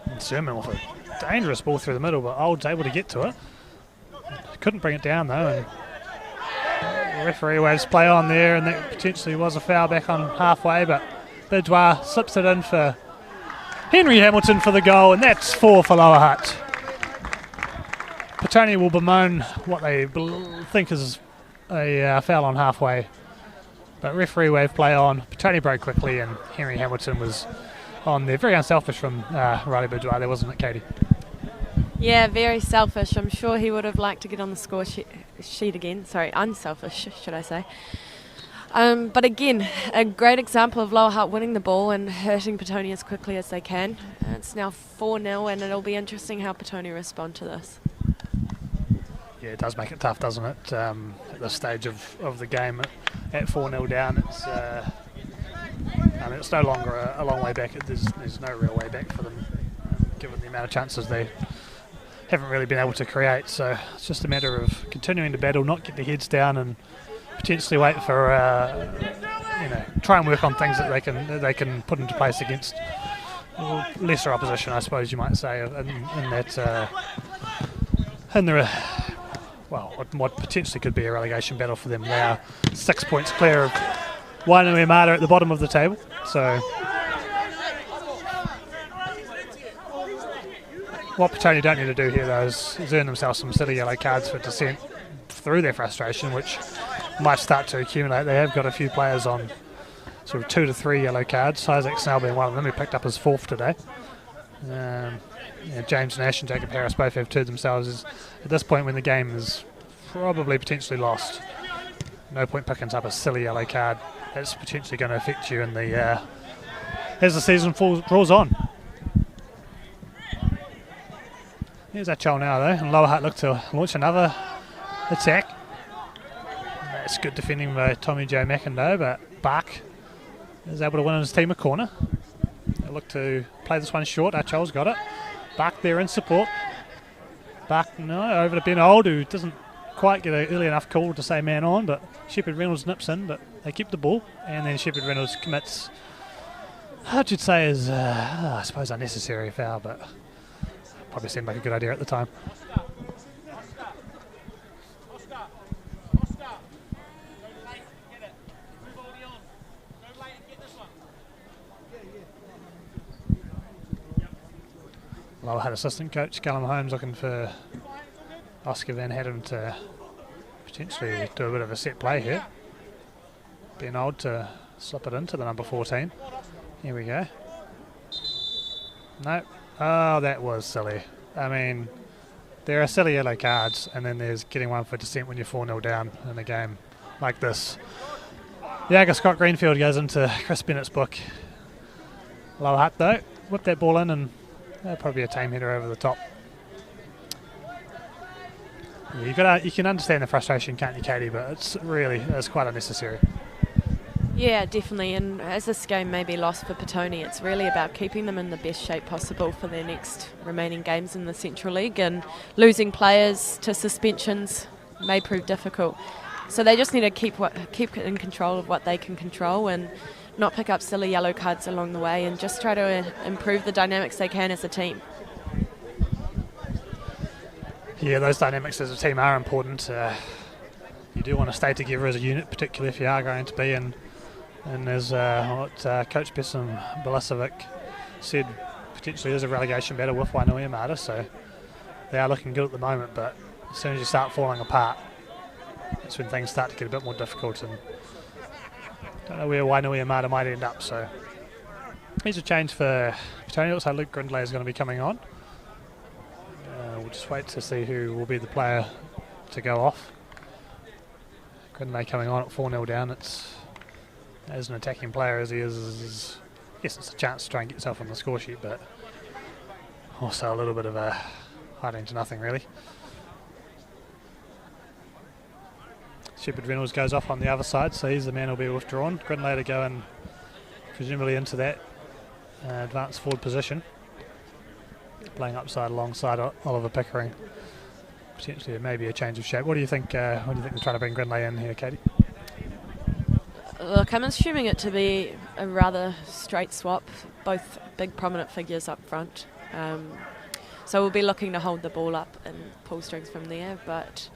And Sermon with a dangerous ball through the middle, but Old's able to get to it. Couldn't bring it down though, and the referee waves play on there, and that potentially was a foul back on halfway, but Bidwa slips it in for Henry Hamilton for the goal, and that's 4 for Lower Hutt. Petone will bemoan what they think is a foul on halfway, but referee wave play on. Petone broke quickly, and Henry Hamilton was on there. Very unselfish from Riley Bidwa there, wasn't it, Katie? Yeah, very selfish. I'm sure he would have liked to get on the score sheet again. Sorry, unselfish, should I say. But again, a great example of Lower Hutt winning the ball and hurting Petone as quickly as they can. It's now 4-0, and it'll be interesting how Petone respond to this. Yeah, it does make it tough, doesn't it? At this stage of the game, at 4-0 down, it's no longer a long way back. There's no real way back for them, given the amount of chances they haven't really been able to create. So it's just a matter of continuing to battle, not get their heads down, and potentially wait for try and work on things that they can put into place against lesser opposition, I suppose you might say, what potentially could be a relegation battle for them. They are 6 points clear of Wainuiomata at the bottom of the table, so what Petone don't need to do here though is earn themselves some silly yellow cards for dissent through their frustration, which might start to accumulate. They have got a few players on sort of 2 to 3 yellow cards. Isaac Snell being one of them, who picked up his 4th today. James Nash and Jacob Harris both have 2 themselves. At this point, when the game is probably potentially lost, no point picking up a silly yellow card. That's potentially going to affect you in the as the season rolls on. Here's Achol now though, and Lower Hutt look to launch another attack. That's good defending by Tommy Joe McIndoe, but Bark is able to win his team a corner. They look to play this one short. Achol's got it. Bark there in support. Bark over to Ben Old, who doesn't quite get an early enough call to say man on, but Shepherd Reynolds nips in, but they keep the ball, and then Shepherd Reynolds commits, I should say, is I suppose unnecessary foul, but probably seemed like a good idea at the time. Lower Hutt assistant coach Callum Holmes looking for Oscar Van Hedem to potentially do a bit of a set play here. Ben Old to slip it into the number 14. Here we go. No. Oh, that was silly. I mean, there are silly yellow cards, and then there's getting one for dissent when you're 4-0 down in a game like this. Yaga Scott Greenfield goes into Chris Bennett's book. Lower Hutt though, whip that ball in, and probably a tame header over the top. Yeah, you can understand the frustration, can't you, Katie? But it's quite unnecessary. Yeah, definitely. And as this game may be lost for Petone, it's really about keeping them in the best shape possible for their next remaining games in the Central League. And losing players to suspensions may prove difficult. So they just need to keep in control of what they can control, and not pick up silly yellow cards along the way, and just try to improve the dynamics they can as a team. Yeah, those dynamics as a team are important. You do want to stay together as a unit, particularly if you are going to be in as what Coach Besson Bilisevic said, potentially there's a relegation battle with Wainuiomata, so they are looking good at the moment, but as soon as you start falling apart, that's when things start to get a bit more difficult, and don't know where Wainuiomata might end up. So here's a change for Petone. Looks like Luke Grindlay is going to be coming on. We'll just wait to see who will be the player to go off. Grindlay coming on at 4-0 down. It's, as an attacking player as he is Yes, it's a chance to try and get yourself on the score sheet, but also a little bit of a hiding to nothing, really. Shepherd Reynolds goes off on the other side, so he's the man who'll be withdrawn. Grinley to go and presumably into that advanced forward position, playing upside alongside Oliver Pickering. Potentially maybe a change of shape. What do you think? They're trying to bring Grinley in here, Katie? Look, I'm assuming it to be a rather straight swap, both big prominent figures up front. So we'll be looking to hold the ball up and pull strings from there, but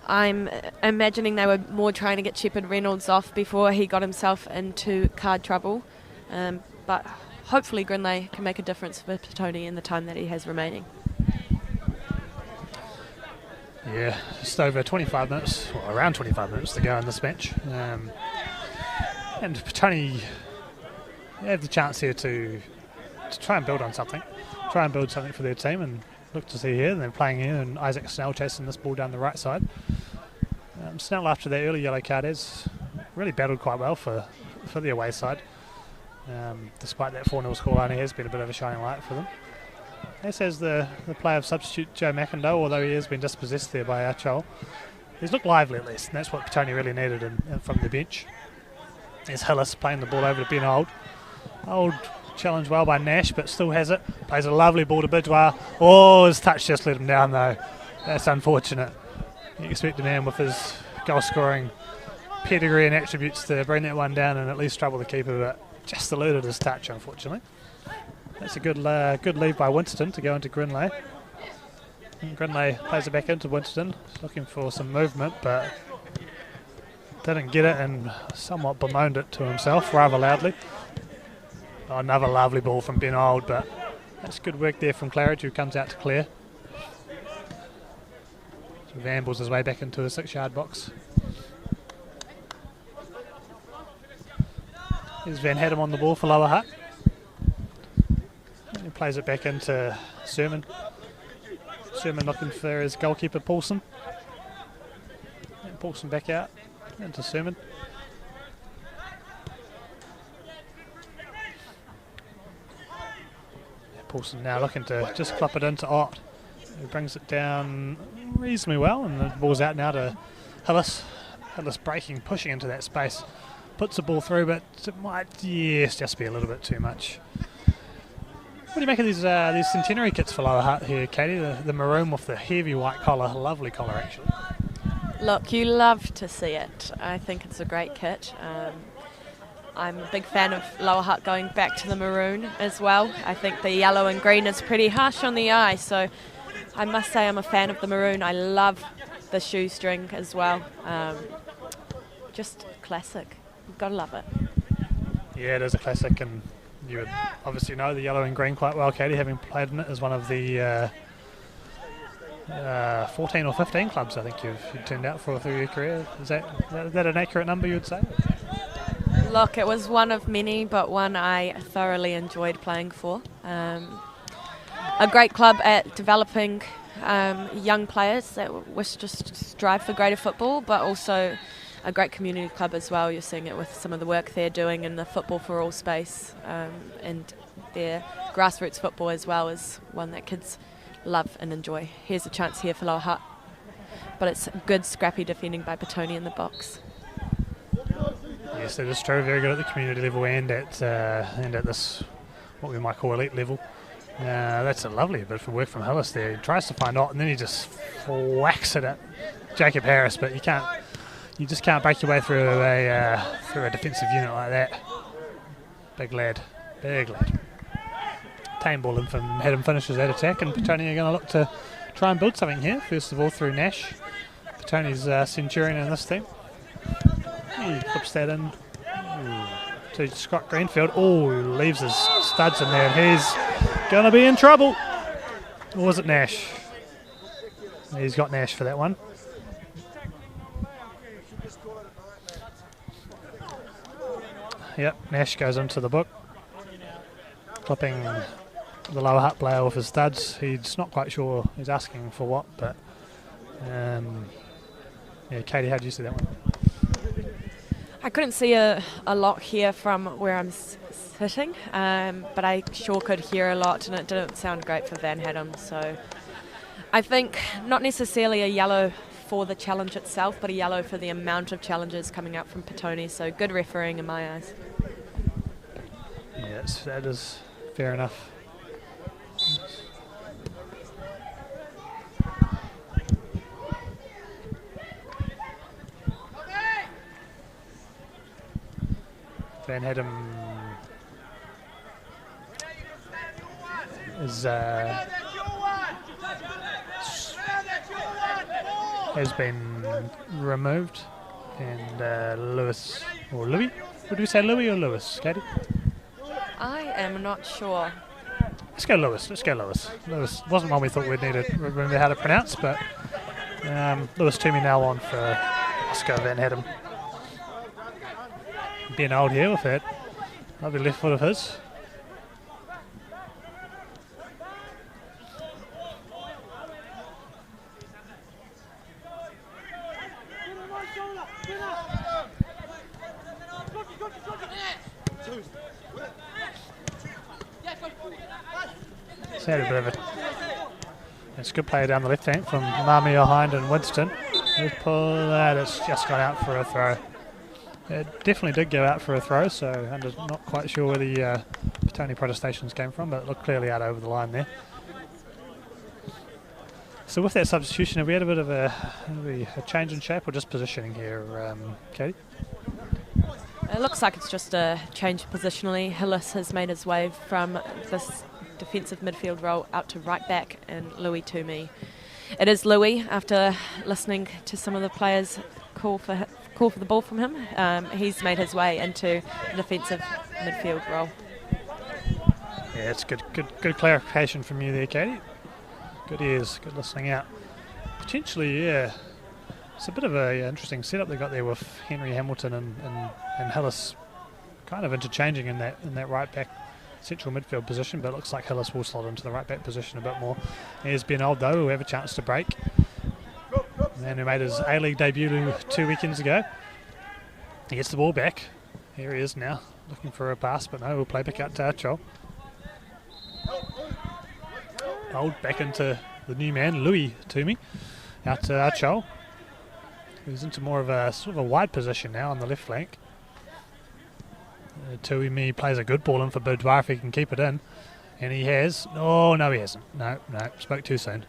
I'm imagining they were more trying to get Shepherd Reynolds off before he got himself into card trouble. But hopefully Grinley can make a difference for Petone in the time that he has remaining. Yeah, just over 25 minutes, or around 25 minutes to go in this match. And Petone have the chance here to try and build on something. Try and build something for their team, and look to see here, and they're playing here, and Isaac Snell chasing this ball down the right side. Snell, after that early yellow card, has really battled quite well for the away side. Despite that 4-0 scoreline, he has been a bit of a shining light for them. As has the player of substitute Joe McIndoe, although he has been dispossessed there by Achol. He's looked lively at least, and that's what Petone really needed from the bench. There's Hillis playing the ball over to Ben Old. Old challenged well by Nash, but still has it. Plays a lovely ball to Bidwell. Oh, his touch just let him down though. That's unfortunate. You expect a man with his goal-scoring pedigree and attributes to bring that one down and at least trouble the keeper, but just eluded his touch, unfortunately. That's a good lead by Winston to go into Grinley. And Grinley plays it back into Winston, looking for some movement, but didn't get it and somewhat bemoaned it to himself rather loudly. Oh, another lovely ball from Ben Old, but that's good work there from Claridge, who comes out to clear. So ambles his way back into the 6-yard box. Here's Van Haddam on the ball for Lower Hutt. And he plays it back into Sermon. Sermon looking for his goalkeeper Paulson. And Paulson back out into Sermon. Paulson now looking to just clip it into Ott, who brings it down reasonably well, and the ball's out now to Hillis. Hillis breaking, pushing into that space. Puts the ball through, but it might, yes, just be a little bit too much. What do you make of these centenary kits for Lower Hutt here, Katie? The maroon with the heavy white collar, lovely collar actually. Look, you love to see it. I think it's a great kit. I'm a big fan of Lower Hutt going back to the maroon as well. I think the yellow and green is pretty harsh on the eye, so I must say I'm a fan of the maroon. I love the shoestring as well. Just classic. You've got to love it. Yeah, it is a classic, and you would obviously know the yellow and green quite well, Katie, having played in it as one of the 14 or 15 clubs I think you've turned out for through your career. Is that an accurate number, you would say? Look, it was one of many, but one I thoroughly enjoyed playing for. A great club at developing young players that wish to strive for greater football, but also a great community club as well. You're seeing it with some of the work they're doing in the Football for All space, and their grassroots football as well is one that kids love and enjoy. Here's a chance here for Lower Hutt, but it's good scrappy defending by Petone in the box. Yes, that is true. Very good at the community level and at this, what we might call elite level. That's a lovely bit of work from Hillis there. He tries to find Ott and then he just whacks it at Jacob Harris, but you just can't break your way through a defensive unit like that. Big lad. Tame ball in from Haddam finishes that attack, and Petone are going to look to try and build something here. First of all through Nash. Petone's Centurion in this team. He flips that in to Scott Greenfield. Oh, leaves his studs in there, and he's going to be in trouble. Or was it Nash? He's got Nash for that one. Yep, Nash goes into the book, clipping the Lower Hutt player with his studs. He's not quite sure he's asking for what, but yeah, Katie, how do you see that one? I couldn't see a lot here from where I'm sitting, but I sure could hear a lot, and it didn't sound great for Van Haddam. So I think not necessarily a yellow for the challenge itself, but a yellow for the amount of challenges coming out from Petone. So good refereeing in my eyes. Yes, that is fair enough. Van Haddam is has been removed, and Lewis or Louis. Would we say Louis or Lewis, Katie? I am not sure. Let's go Lewis. Lewis wasn't one we thought we'd need to remember how to pronounce, but Lewis Toomey now on for Oscar Van Haddam. Being old here with that lovely left foot of his. It's had a bit of a... It's a good player down the left hand from Mamia Hind and Winston. Let's pull that. It's just gone out for a throw. It definitely did go out for a throw, so I'm just not quite sure where the Petone protestations came from, but it looked clearly out over the line there. So with that substitution, have we had a bit of a change in shape or just positioning here, Katie? It looks like it's just a change positionally. Hillis has made his way from this defensive midfield role out to right back, and Louis Toomey. It is Louis, after listening to some of the players call for the ball from him. He's made his way into the defensive midfield role. Yeah, it's good clarification from you there, Katie. Good ears, good listening out. Potentially, yeah, it's a bit of a interesting setup they got there with Henry Hamilton and Hillis kind of interchanging in that right back central midfield position, but it looks like Hillis will slot into the right back position a bit more. Here's Ben Old though, who have a chance to break. The man who made his A-League debut 2 weekends ago. He gets the ball back. Here he is now, looking for a pass, but no, we'll play back out to Achol. Old back into the new man, Louis Toomey, out to Achol, who's into more of a sort of a wide position now on the left flank. Toomey plays a good ball in for Boudoir if he can keep it in, and he has. Oh no, he hasn't. No, spoke too soon.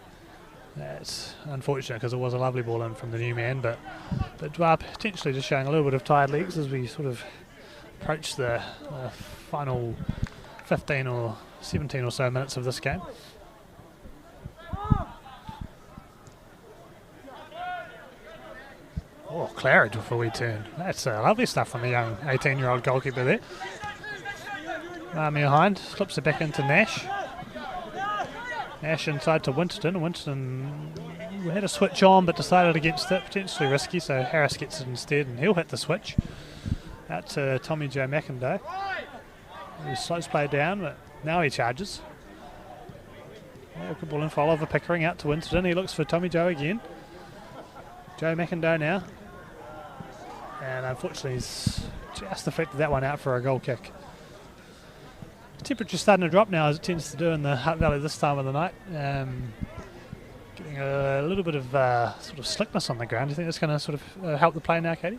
That's unfortunate because it was a lovely ball in from the new man, but Boudoir potentially just showing a little bit of tired legs as we sort of approach the final 15 or 17 or so minutes of this game. Oh, Claridge with a wee turn. That's lovely stuff from the young 18-year-old goalkeeper there. Mamia Hind slips it back into Nash. Nash inside to Winston. Winston had a switch on but decided against it. Potentially risky, so Harris gets it instead and he'll hit the switch. Out to Tommy Joe McIndoe. He slows play down, but now he charges. Yeah, good ball in for Oliver Pickering out to Winston. He looks for Tommy Joe again. Joe McIndoe now. And unfortunately he's just deflected that one out for a goal kick. The temperature's starting to drop now, as it tends to do in the Hutt Valley this time of the night. Getting a little bit of sort of slickness on the ground. Do you think that's going to sort of help the play now, Katie?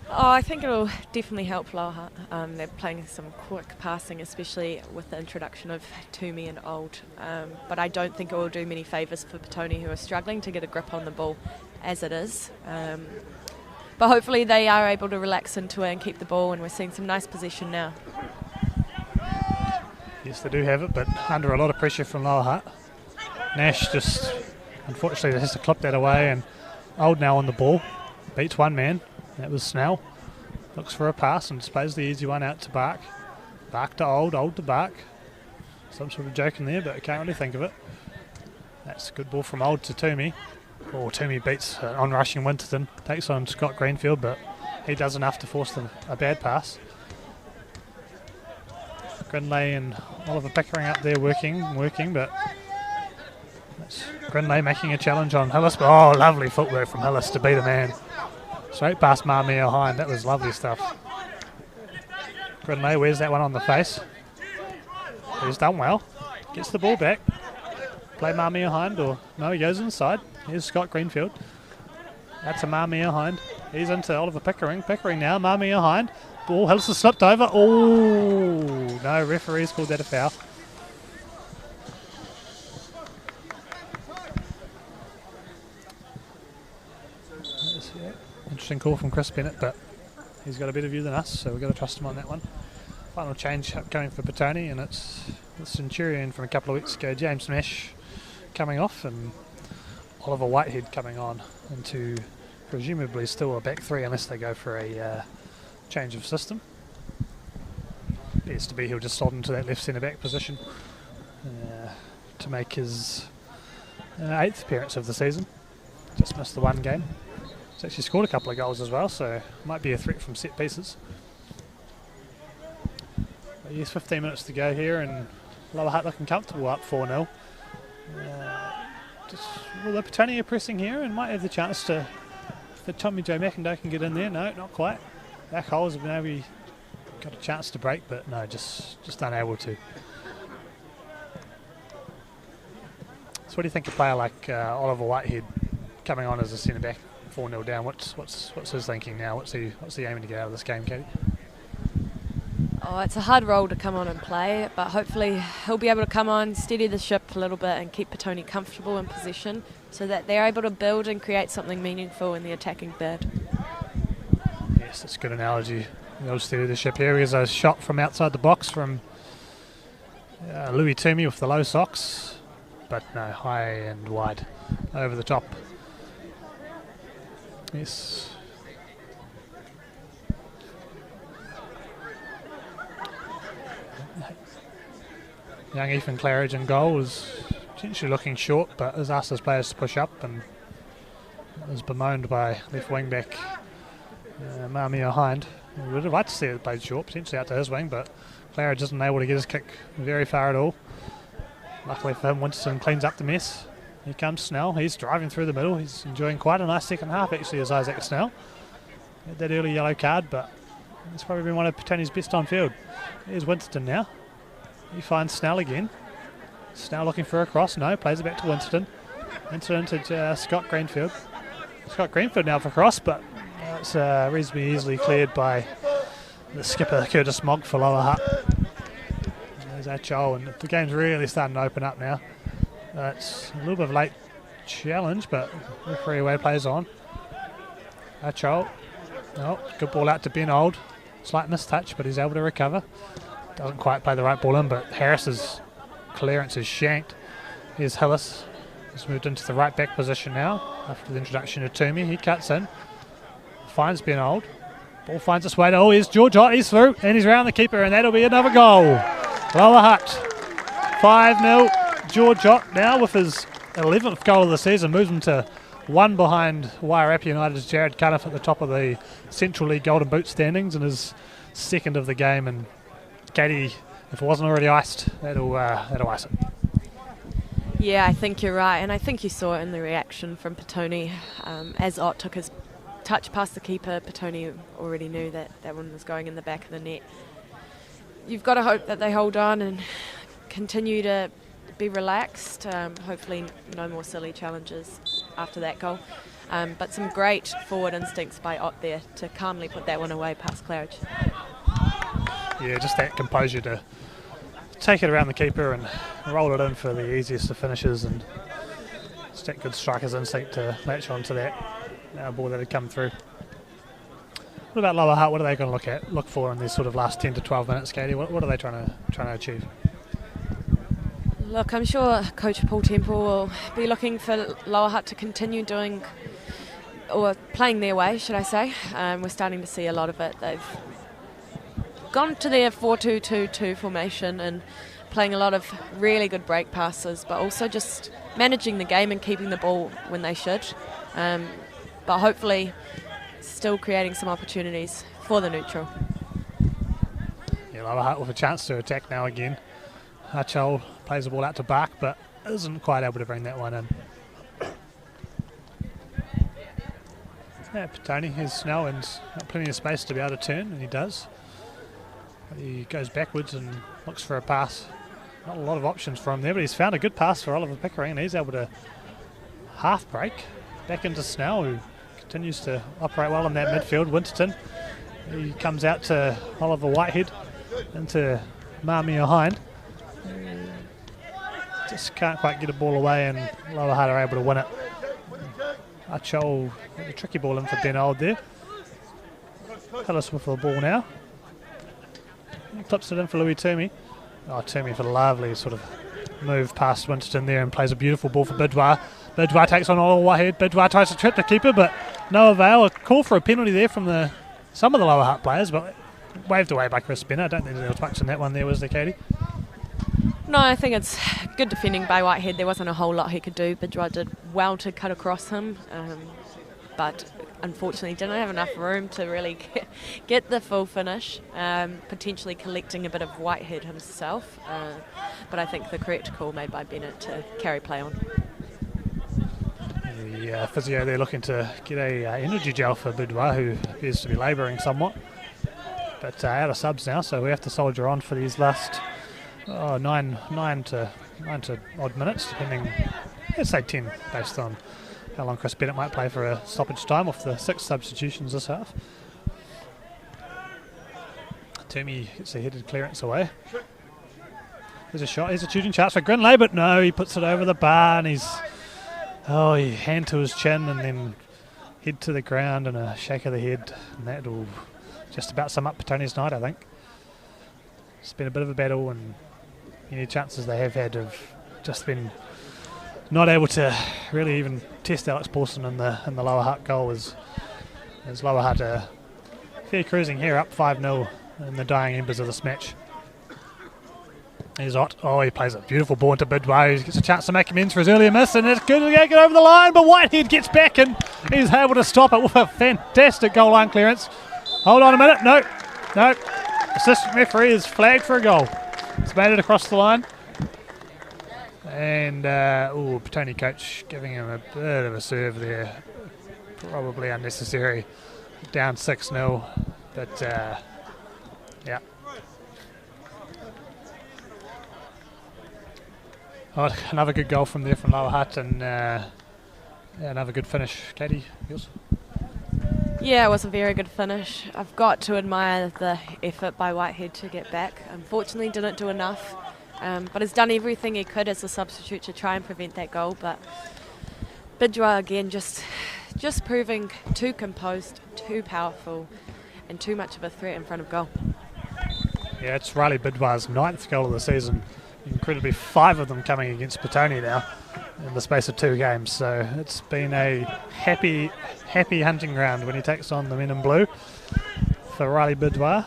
Oh, I think it'll definitely help Lower Hutt. They're playing some quick passing, especially with the introduction of Toomey and Old. But I don't think it will do many favours for Petone, who are struggling to get a grip on the ball as it is. But hopefully they are able to relax into it and keep the ball, and we're seeing some nice possession now. Yes, they do have it, but under a lot of pressure from Lower Hutt. Nash just, unfortunately, has to clip that away, and Old now on the ball. Beats one man. That was Snell. Looks for a pass and displays the easy one out to Bark. Bark to Old, Old to Bark. Some sort of joke in there, but I can't really think of it. That's a good ball from Old to Toomey. Oh, Toomey beats on-rushing Winterton. Takes on Scott Greenfield, but he does enough to force a bad pass. Grinley and Oliver Pickering up there working, but that's Grinley making a challenge on Hillis. Oh, lovely footwork from Hillis to beat a man. Straight past Mamia Hind. That was lovely stuff. Grinley wears that one on the face. He's done well. Gets the ball back. Play Mamia Hind, or no, he goes inside. Here's Scott Greenfield. That's a Mamia Hind. He's into Oliver Pickering. Pickering now, Mamia Hind. Ball has slipped over. Oh, no, referee's called that a foul. Interesting call from Chris Bennett, but he's got a better view than us, so we've got to trust him on that one. Final change upcoming for Petone, and it's the Centurion from a couple of weeks ago, James Mesh, coming off, and Oliver Whitehead coming on into presumably still a back three unless they go for a change of system. Appears to be he'll just slot into that left centre back position to make his 8th appearance of the season. Just missed the one game. He's actually scored a couple of goals as well, so might be a threat from set pieces. But yes, 15 minutes to go here, and Lower Hutt looking comfortable up 4-0. Well, the Petone are pressing here and might have the chance to, if Tommy Joe McIndoe can get in there. No, not quite. Back holes have maybe got a chance to break, but no, just unable to. So what do you think of a player like Oliver Whitehead coming on as a centre back, 4-0 down? What's his thinking now? What's he aiming to get out of this game, Katie? Oh, it's a hard role to come on and play, but hopefully he'll be able to come on, steady the ship a little bit and keep Petone comfortable in position so that they're able to build and create something meaningful in the attacking third. Yes, that's a good analogy. They'll steady the ship here. Here's a shot from outside the box from Louis Toomey with the low socks, but no, high and wide over the top. Yes. Young Ethan Claridge in goal was potentially looking short, but has asked his players to push up and is bemoaned by left wing back Mamia Hind. We would have liked to see it played short, potentially out to his wing, but Claridge isn't able to get his kick very far at all. Luckily for him, Winston cleans up the mess. Here comes Snell. He's driving through the middle. He's enjoying quite a nice second half, actually, as Isaac Snell. Had that early yellow card, but it's probably been one of Petone's best on field. Here's Winston now. He finds Snell again. Snell looking for a cross. No, plays it back to Winston. Winston to Scott Greenfield. Scott Greenfield now for cross, but it's reasonably easily cleared by the skipper, Curtis Mogg, for Lower Hutt. There's Achol, and the game's really starting to open up now. It's a little bit of a late challenge, but referee away plays on. Achol. Oh, good ball out to Ben Old. Slight mistouch, but he's able to recover. Doesn't quite play the right ball in, but Harris's clearance is shanked. Here's Hillis. He's moved into the right back position now after the introduction of Toomey. He cuts in. Finds Ben Old. Ball finds its way to, here's George Hutt. He's through and he's round the keeper, and that'll be another goal. Lower Hutt 5-0. George Hutt now with his 11th goal of the season moves him to one behind Wairarapa United's Jared Cunniff at the top of the Central League Golden Boot standings, and his second of the game. And Katie, if it wasn't already iced, that'll ice it. Yeah, I think you're right, and I think you saw it in the reaction from Petone. As Ott took his touch past the keeper, Petone already knew that that one was going in the back of the net. You've got to hope that they hold on and continue to be relaxed. Hopefully no more silly challenges after that goal. But some great forward instincts by Ott there to calmly put that one away past Claridge. Yeah, just that composure to take it around the keeper and roll it in for the easiest of finishes, and just that good striker's instinct to latch onto that ball that had come through. What about Lower Hutt? What are they going to look for in these sort of last 10 to 12 minutes, Katie? What are they trying to achieve? Look, I'm sure Coach Paul Temple will be looking for Lower Hutt to continue doing, or playing their way, should I say. We're starting to see a lot of it. They've gone to their 4-2-2-2 formation and playing a lot of really good break passes, but also just managing the game and keeping the ball when they should. But hopefully still creating some opportunities for the neutral. Yeah, Lower Hutt with a chance to attack now again. Achol plays the ball out to Bark, but isn't quite able to bring that one in. Yeah, Petone is Snell and got plenty of space to be able to turn, and he does. But he goes backwards and looks for a pass. Not a lot of options for him there, but he's found a good pass for Oliver Pickering, and he's able to half break back into Snell, who continues to operate well in that midfield. Winterton, he comes out to Oliver Whitehead into Mamia Hind. Just can't quite get a ball away, and Lower Hutt are able to win it. Achol got the tricky ball in for Ben Old there. Hillis with the ball now. He clips it in for Louis Toomey. Oh, Toomey for the lovely sort of move past Winterton there and plays a beautiful ball for Bidwar. Bidwar takes on Oliver Whitehead. Bidwar tries to trip the keeper, but no avail. A call for a penalty there from some of the Lower Hutt players, but waved away by Chris Benner. I don't think there was much in that one there, was there, Katie? No, I think it's good defending by Whitehead. There wasn't a whole lot he could do. Bidwar did well to cut across him, but unfortunately didn't have enough room to really get the full finish, potentially collecting a bit of Whitehead himself. But I think the correct call made by Bennett to carry play on. The physio there looking to get a energy gel for Bidwar, who appears to be labouring somewhat. But out of subs now, so we have to soldier on for these last 9 to odd minutes, depending, let's say 10, based on how long Chris Bennett might play for a stoppage time off the 6 substitutions this half. Toomey gets a headed clearance away. There's a shot, here's a shooting chance for Grinley, but no, he puts it over the bar, and he hand to his chin and then head to the ground and a shake of the head, and that'll just about sum up Petone's night, I think. It's been a bit of a battle, and any chances they have had have just been not able to really even test Alex Paulson in the Lower Hutt goal. As Lower Hutt are fair cruising here, up 5-0 in the dying embers of this match. Here's Ott. Oh, he plays a beautiful ball into Bidwar. He gets a chance to make amends for his earlier miss, and it's good to get over the line, but Whitehead gets back and he's able to stop it with a fantastic goal line clearance. Hold on a minute. No. Assistant referee is flagged for a goal. It's made it across the line. And, Petone coach giving him a bit of a serve there. Probably unnecessary. Down 6-0. But, yeah. Oh, another good goal from Lower Hutt, and another good finish. Katie, yours? Yeah, it was a very good finish. I've got to admire the effort by Whitehead to get back. Unfortunately, didn't do enough, but has done everything he could as a substitute to try and prevent that goal. But Bidwar again, just proving too composed, too powerful, and too much of a threat in front of goal. Yeah, it's Riley Bidwar's 9th goal of the season. Incredibly, 5 of them coming against Petone now in the space of 2 games. So it's been a happy hunting ground when he takes on the men in blue for Riley Bidwar.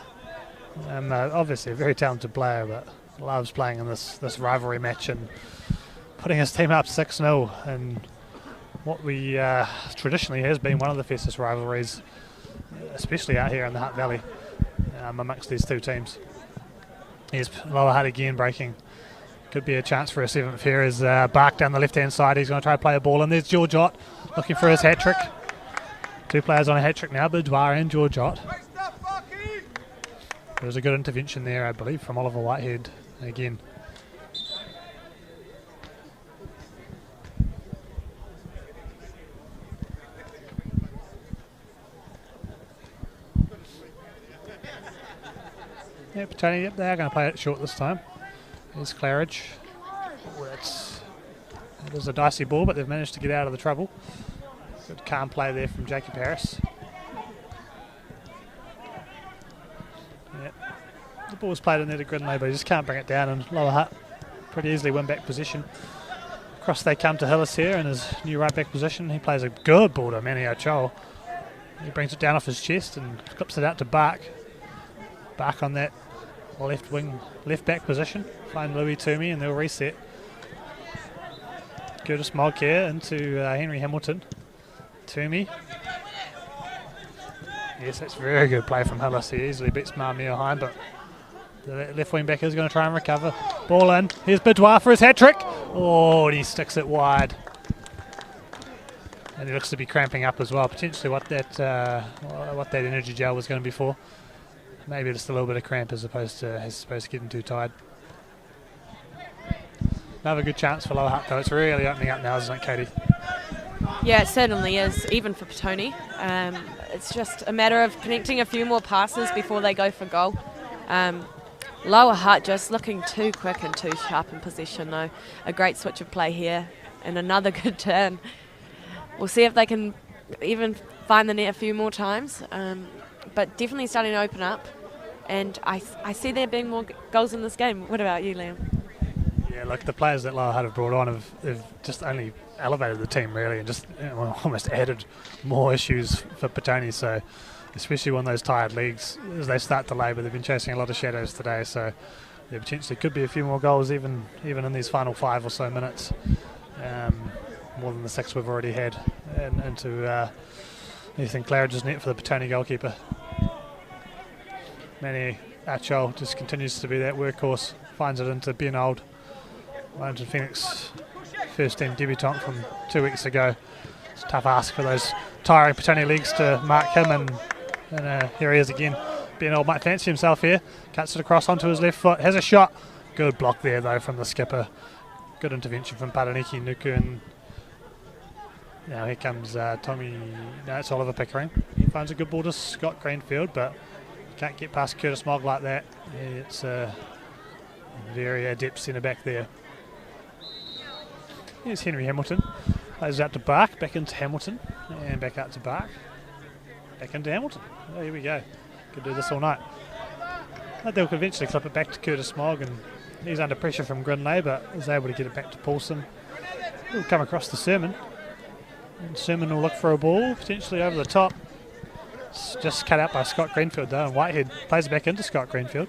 Obviously a very talented player, but loves playing in this rivalry match and putting his team up 6-0 in what we traditionally has been one of the fiercest rivalries, especially out here in the Hutt Valley, amongst these 2 teams. Here's Lower Hutt again breaking. Could be a chance for a 7th here as Bark down the left-hand side. He's going to try to play a ball, and there's George Ott looking for his hat-trick. 2 players on a hat-trick now, Bidwar and George Ott. There was a good intervention there, I believe, from Oliver Whitehead again. Yeah, Petone, they are going to play it short this time. Here's Claridge. It is a dicey ball, but they've managed to get out of the trouble. Good calm play there from Jacob Harris. Yeah. The ball was played in there to Grinley, but he just can't bring it down, and Lower Hutt pretty easily win back position. Across they come to Hillis here in his new right back position. He plays a good ball to Manny Ochol. He brings it down off his chest and clips it out to Bark. Bark on that left wing, left back position. Find Louis Toomey and they'll reset. Curtis Mogg here into Henry Hamilton. Toomey. Yes, that's very good play from Hillis. He easily beats Marmia Hine, but the left wing back is going to try and recover. Ball in. Here's Bidwar for his hat trick. Oh, and he sticks it wide. And he looks to be cramping up as well. Potentially what that energy gel was going to be for. Maybe just a little bit of cramp as opposed to getting too tired. Another good chance for Lower Hutt though. It's really opening up now, isn't it, Katie? Yeah, it certainly is, even for Petone. It's just a matter of connecting a few more passes before they go for goal. Lower Hutt just looking too quick and too sharp in possession though. A great switch of play here and another good turn. We'll see if they can even find the net a few more times, but definitely starting to open up, and I see there being more goals in this game. What about you, Liam? Yeah, look, the players that Lower Hutt have brought on have just only elevated the team really, and just almost added more issues for Petone. So especially on those tired legs, as they start to labour, they've been chasing a lot of shadows today, so there potentially could be a few more goals even in these final 5 or so minutes. More than the 6 we've already had, and into Ethan Claridge's net for the Petone goalkeeper. Manny Achol just continues to be that workhorse, finds it into Ben Old, Wellington Phoenix first team debutant from 2 weeks ago. It's a tough ask for those tiring Petone legs to mark him, and here he is again. Ben Old might fancy himself here, cuts it across onto his left foot, has a shot. Good block there though from the skipper. Good intervention from Paraniki Nuku, and now here comes Tommy. No, it's Oliver Pickering. He finds a good ball to Scott Greenfield, but can't get past Curtis Mogg like that. It's a very adept centre back there. Here's Henry Hamilton. Plays out to Bark, back into Hamilton, and back out to Bark. Back into Hamilton. Oh, here we go. Could do this all night. They'll eventually clip it back to Curtis Mogg, and he's under pressure from Grinley, but is able to get it back to Paulson. He'll come across to Sermon. And Sermon will look for a ball, potentially over the top. It's just cut out by Scott Greenfield though, and Whitehead plays it back into Scott Greenfield.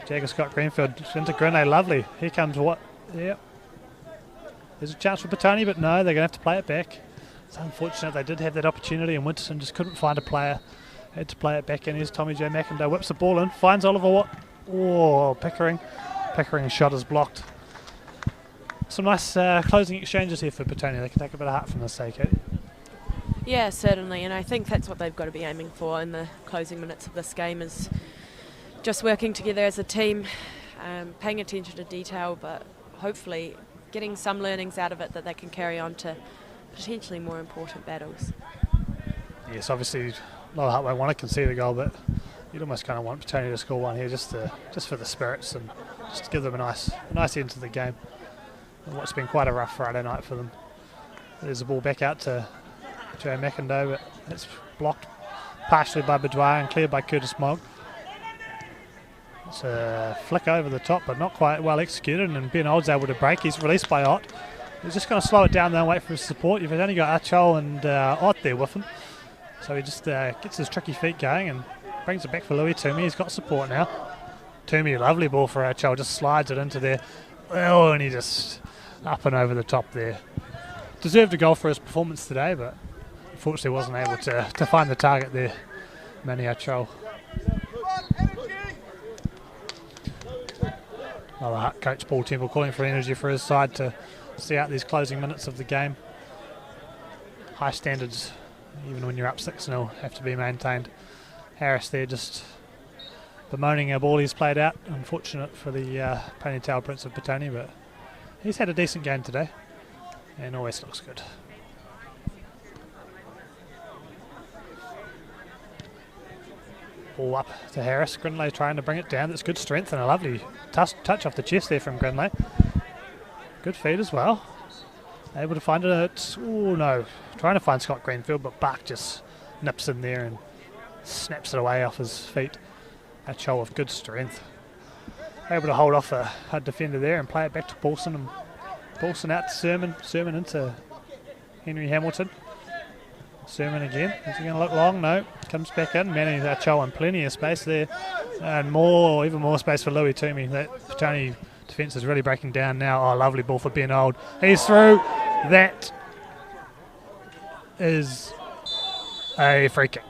Jagger Scott Greenfield into Grinley, lovely. Here comes what? Yep. There's a chance for Petone, but no, they're going to have to play it back. It's unfortunate, they did have that opportunity, and Winterson just couldn't find a player. Had to play it back in. Here's Tommy J. McIndoe, whips the ball in, finds Oliver Watt. Oh, Pickering. Pickering's shot is blocked. Some nice closing exchanges here for Petone. They can take a bit of heart from this, say, Kate. Yeah, certainly, and I think that's what they've got to be aiming for in the closing minutes of this game, is just working together as a team, paying attention to detail, but hopefully getting some learnings out of it that they can carry on to potentially more important battles. Yes, obviously Lower Hutt won't want to concede a goal, but you'd almost kind of want Petone to score one here just for the spirits and just to give them a nice end to the game. And what's been quite a rough Friday night for them. There's a ball back out to Joe McIndoe, but it's blocked partially by Bedouin and cleared by Curtis Mogg. It's a flick over the top, but not quite well executed, and Ben Old's able to break. He's released by Ott. He's just going to slow it down there and wait for his support. You've only got Achol and Ott there with him. So he just gets his tricky feet going and brings it back for Louis Toomey. He's got support now. Toomey, lovely ball for Achol, just slides it into there. Oh, and he just up and over the top there. Deserved a goal for his performance today, but unfortunately wasn't able to find the target there. Manny Achol. Lower Hutt coach Paul Temple calling for energy for his side to see out these closing minutes of the game. High standards, even when you're up 6-0, have to be maintained. Harris there just bemoaning a ball he's played out. Unfortunate for the ponytail Prince of Petone, but he's had a decent game today and always looks good. Ball up to Harris. Grinley trying to bring it down. That's good strength and a lovely touch off the chest there from Grinley. Good feed as well. Able to find it. Oh no. Trying to find Scott Greenfield, but Buck just nips in there and snaps it away off his feet. Achol with good strength. Able to hold off a defender there and play it back to Paulson. And Paulson out to Sermon. Sermon into Henry Hamilton. Sermon again. Is he going to look long? No. Comes back in. Manny Achol in plenty of space there. And even more space for Louis Toomey. That Petone defence is really breaking down now. Oh, lovely ball for Ben Old. He's through. That is a free kick.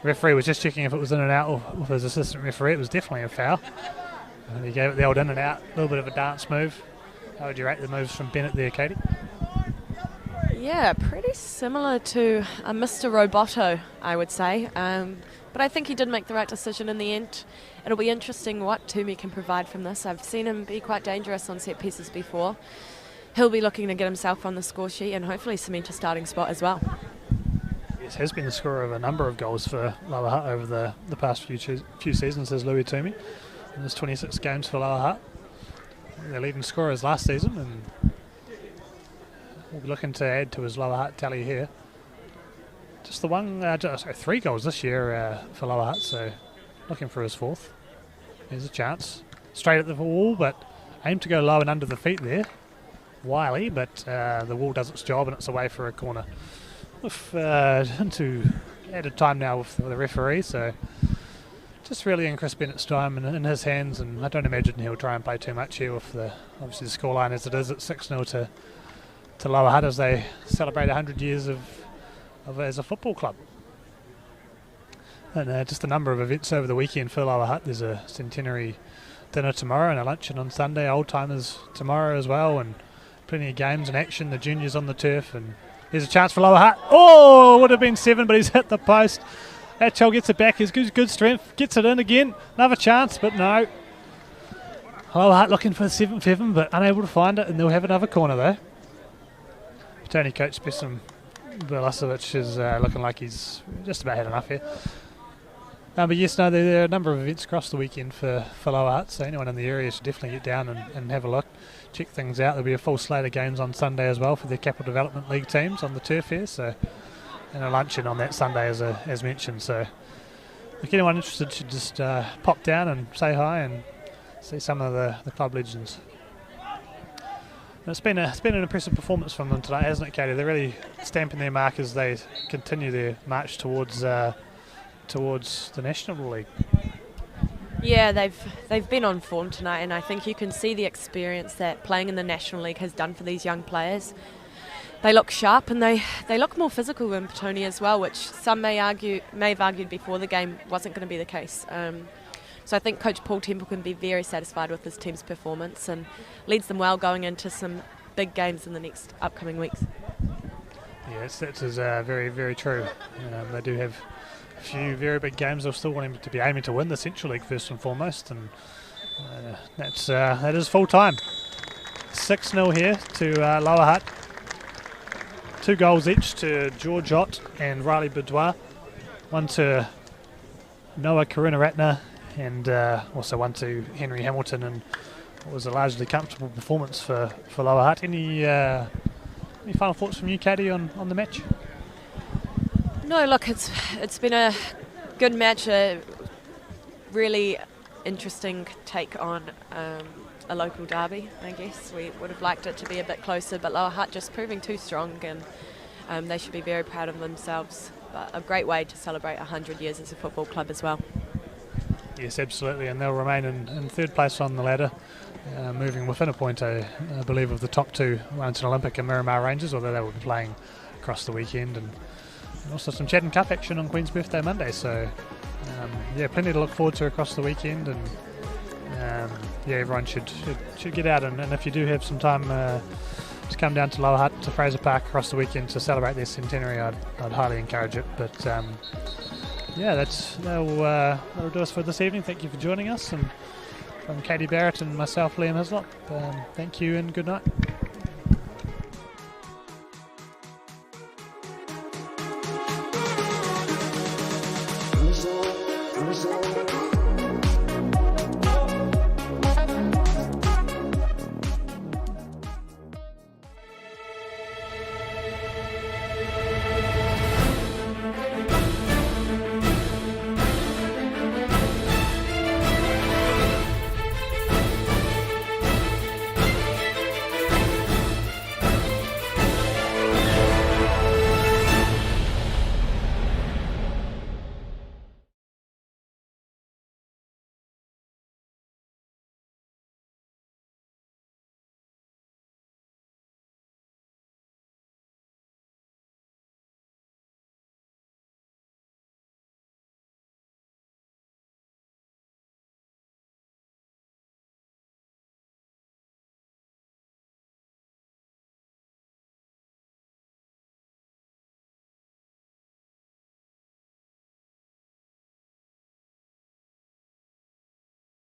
Referee was just checking if it was in and out with his assistant referee. It was definitely a foul. And he gave it the old in and out. A little bit of a dance move. How would you rate the moves from Bennett there, Katie? Yeah, pretty similar to Mr. Roboto, I would say. But I think he did make the right decision in the end. It'll be interesting what Toomey can provide from this. I've seen him be quite dangerous on set pieces before. He'll be looking to get himself on the score sheet and hopefully cement a starting spot as well. Yes, has been the scorer of a number of goals for Lower Hutt over the past few seasons, says Louis Toomey. And there's 26 games for Lower Hutt. Their leading scorers last season, and we'll be looking to add to his Lower Hutt tally here. Just the 3 goals this year for Lower Hutt, so looking for his 4th. There's a chance. Straight at the wall, but aimed to go low and under the feet there. Wily, but the wall does its job and it's away for a corner. Into added time now with the referee, so just really in Chris Bennett's time in his hands, and I don't imagine he'll try and play too much here with obviously the scoreline as it is at 6-0 to Lower Hutt as they celebrate 100 years of as a football club. And just a number of events over the weekend for Lower Hutt. There's a centenary dinner tomorrow and a luncheon on Sunday, old timers tomorrow as well, and plenty of games and action, the juniors on the turf, and there's a chance for Lower Hutt. Oh, it would have been 7, but he's hit the post. Atchell gets it back, he's good strength, gets it in again, another chance, but no. Lower Hutt looking for 7-7, but unable to find it, and they'll have another corner though. Petone coach Besim Bilisevic is looking like he's just about had enough here. But yes, no, there are a number of events across the weekend for Lower Hutt, so anyone in the area should definitely get down and have a look, check things out. There'll be a full slate of games on Sunday as well for the Capital Development League teams on the turf here, so, and a luncheon on that Sunday as mentioned. So if anyone interested should just pop down and say hi and see some of the club legends. It's been an impressive performance from them today, hasn't it, Katie? They're really stamping their mark as they continue their march towards the National League. Yeah, they've been on form tonight, and I think you can see the experience that playing in the National League has done for these young players. They look sharp, and they look more physical than Petone as well, which some may have argued before the game wasn't going to be the case. So I think Coach Paul Temple can be very satisfied with his team's performance and leads them well going into some big games in the next upcoming weeks. Yes, that is very, very true. They do have a few very big games. They'll still want him to be aiming to win the Central League first and foremost, and that is full time. 6-0 here to Lower Hutt. 2 goals each to George Ott and Riley Boudoir. 1 to Noah Karunaratne and also 1 to Henry Hamilton, and it was a largely comfortable performance for Lower Hutt. Any final thoughts from you, Katie, on the match? No, look, it's been a good match, a really interesting take on a local derby, I guess. We would have liked it to be a bit closer, but Lower Hutt just proving too strong, and they should be very proud of themselves. But a great way to celebrate 100 years as a football club as well. Yes, absolutely, and they'll remain in third place on the ladder, moving within a point, I believe, of the top 2, Wellington Olympic and Miramar Rangers, although they will be playing across the weekend, and also some Chatham Cup action on Queen's Birthday Monday, so plenty to look forward to across the weekend, and everyone should get out, and if you do have some time to come down to Lower Hutt to Fraser Park across the weekend to celebrate their centenary, I'd highly encourage it. But that'll do us for this evening. Thank you for joining us, and from Katie Barrett and myself, Liam Hislop, thank you and good night.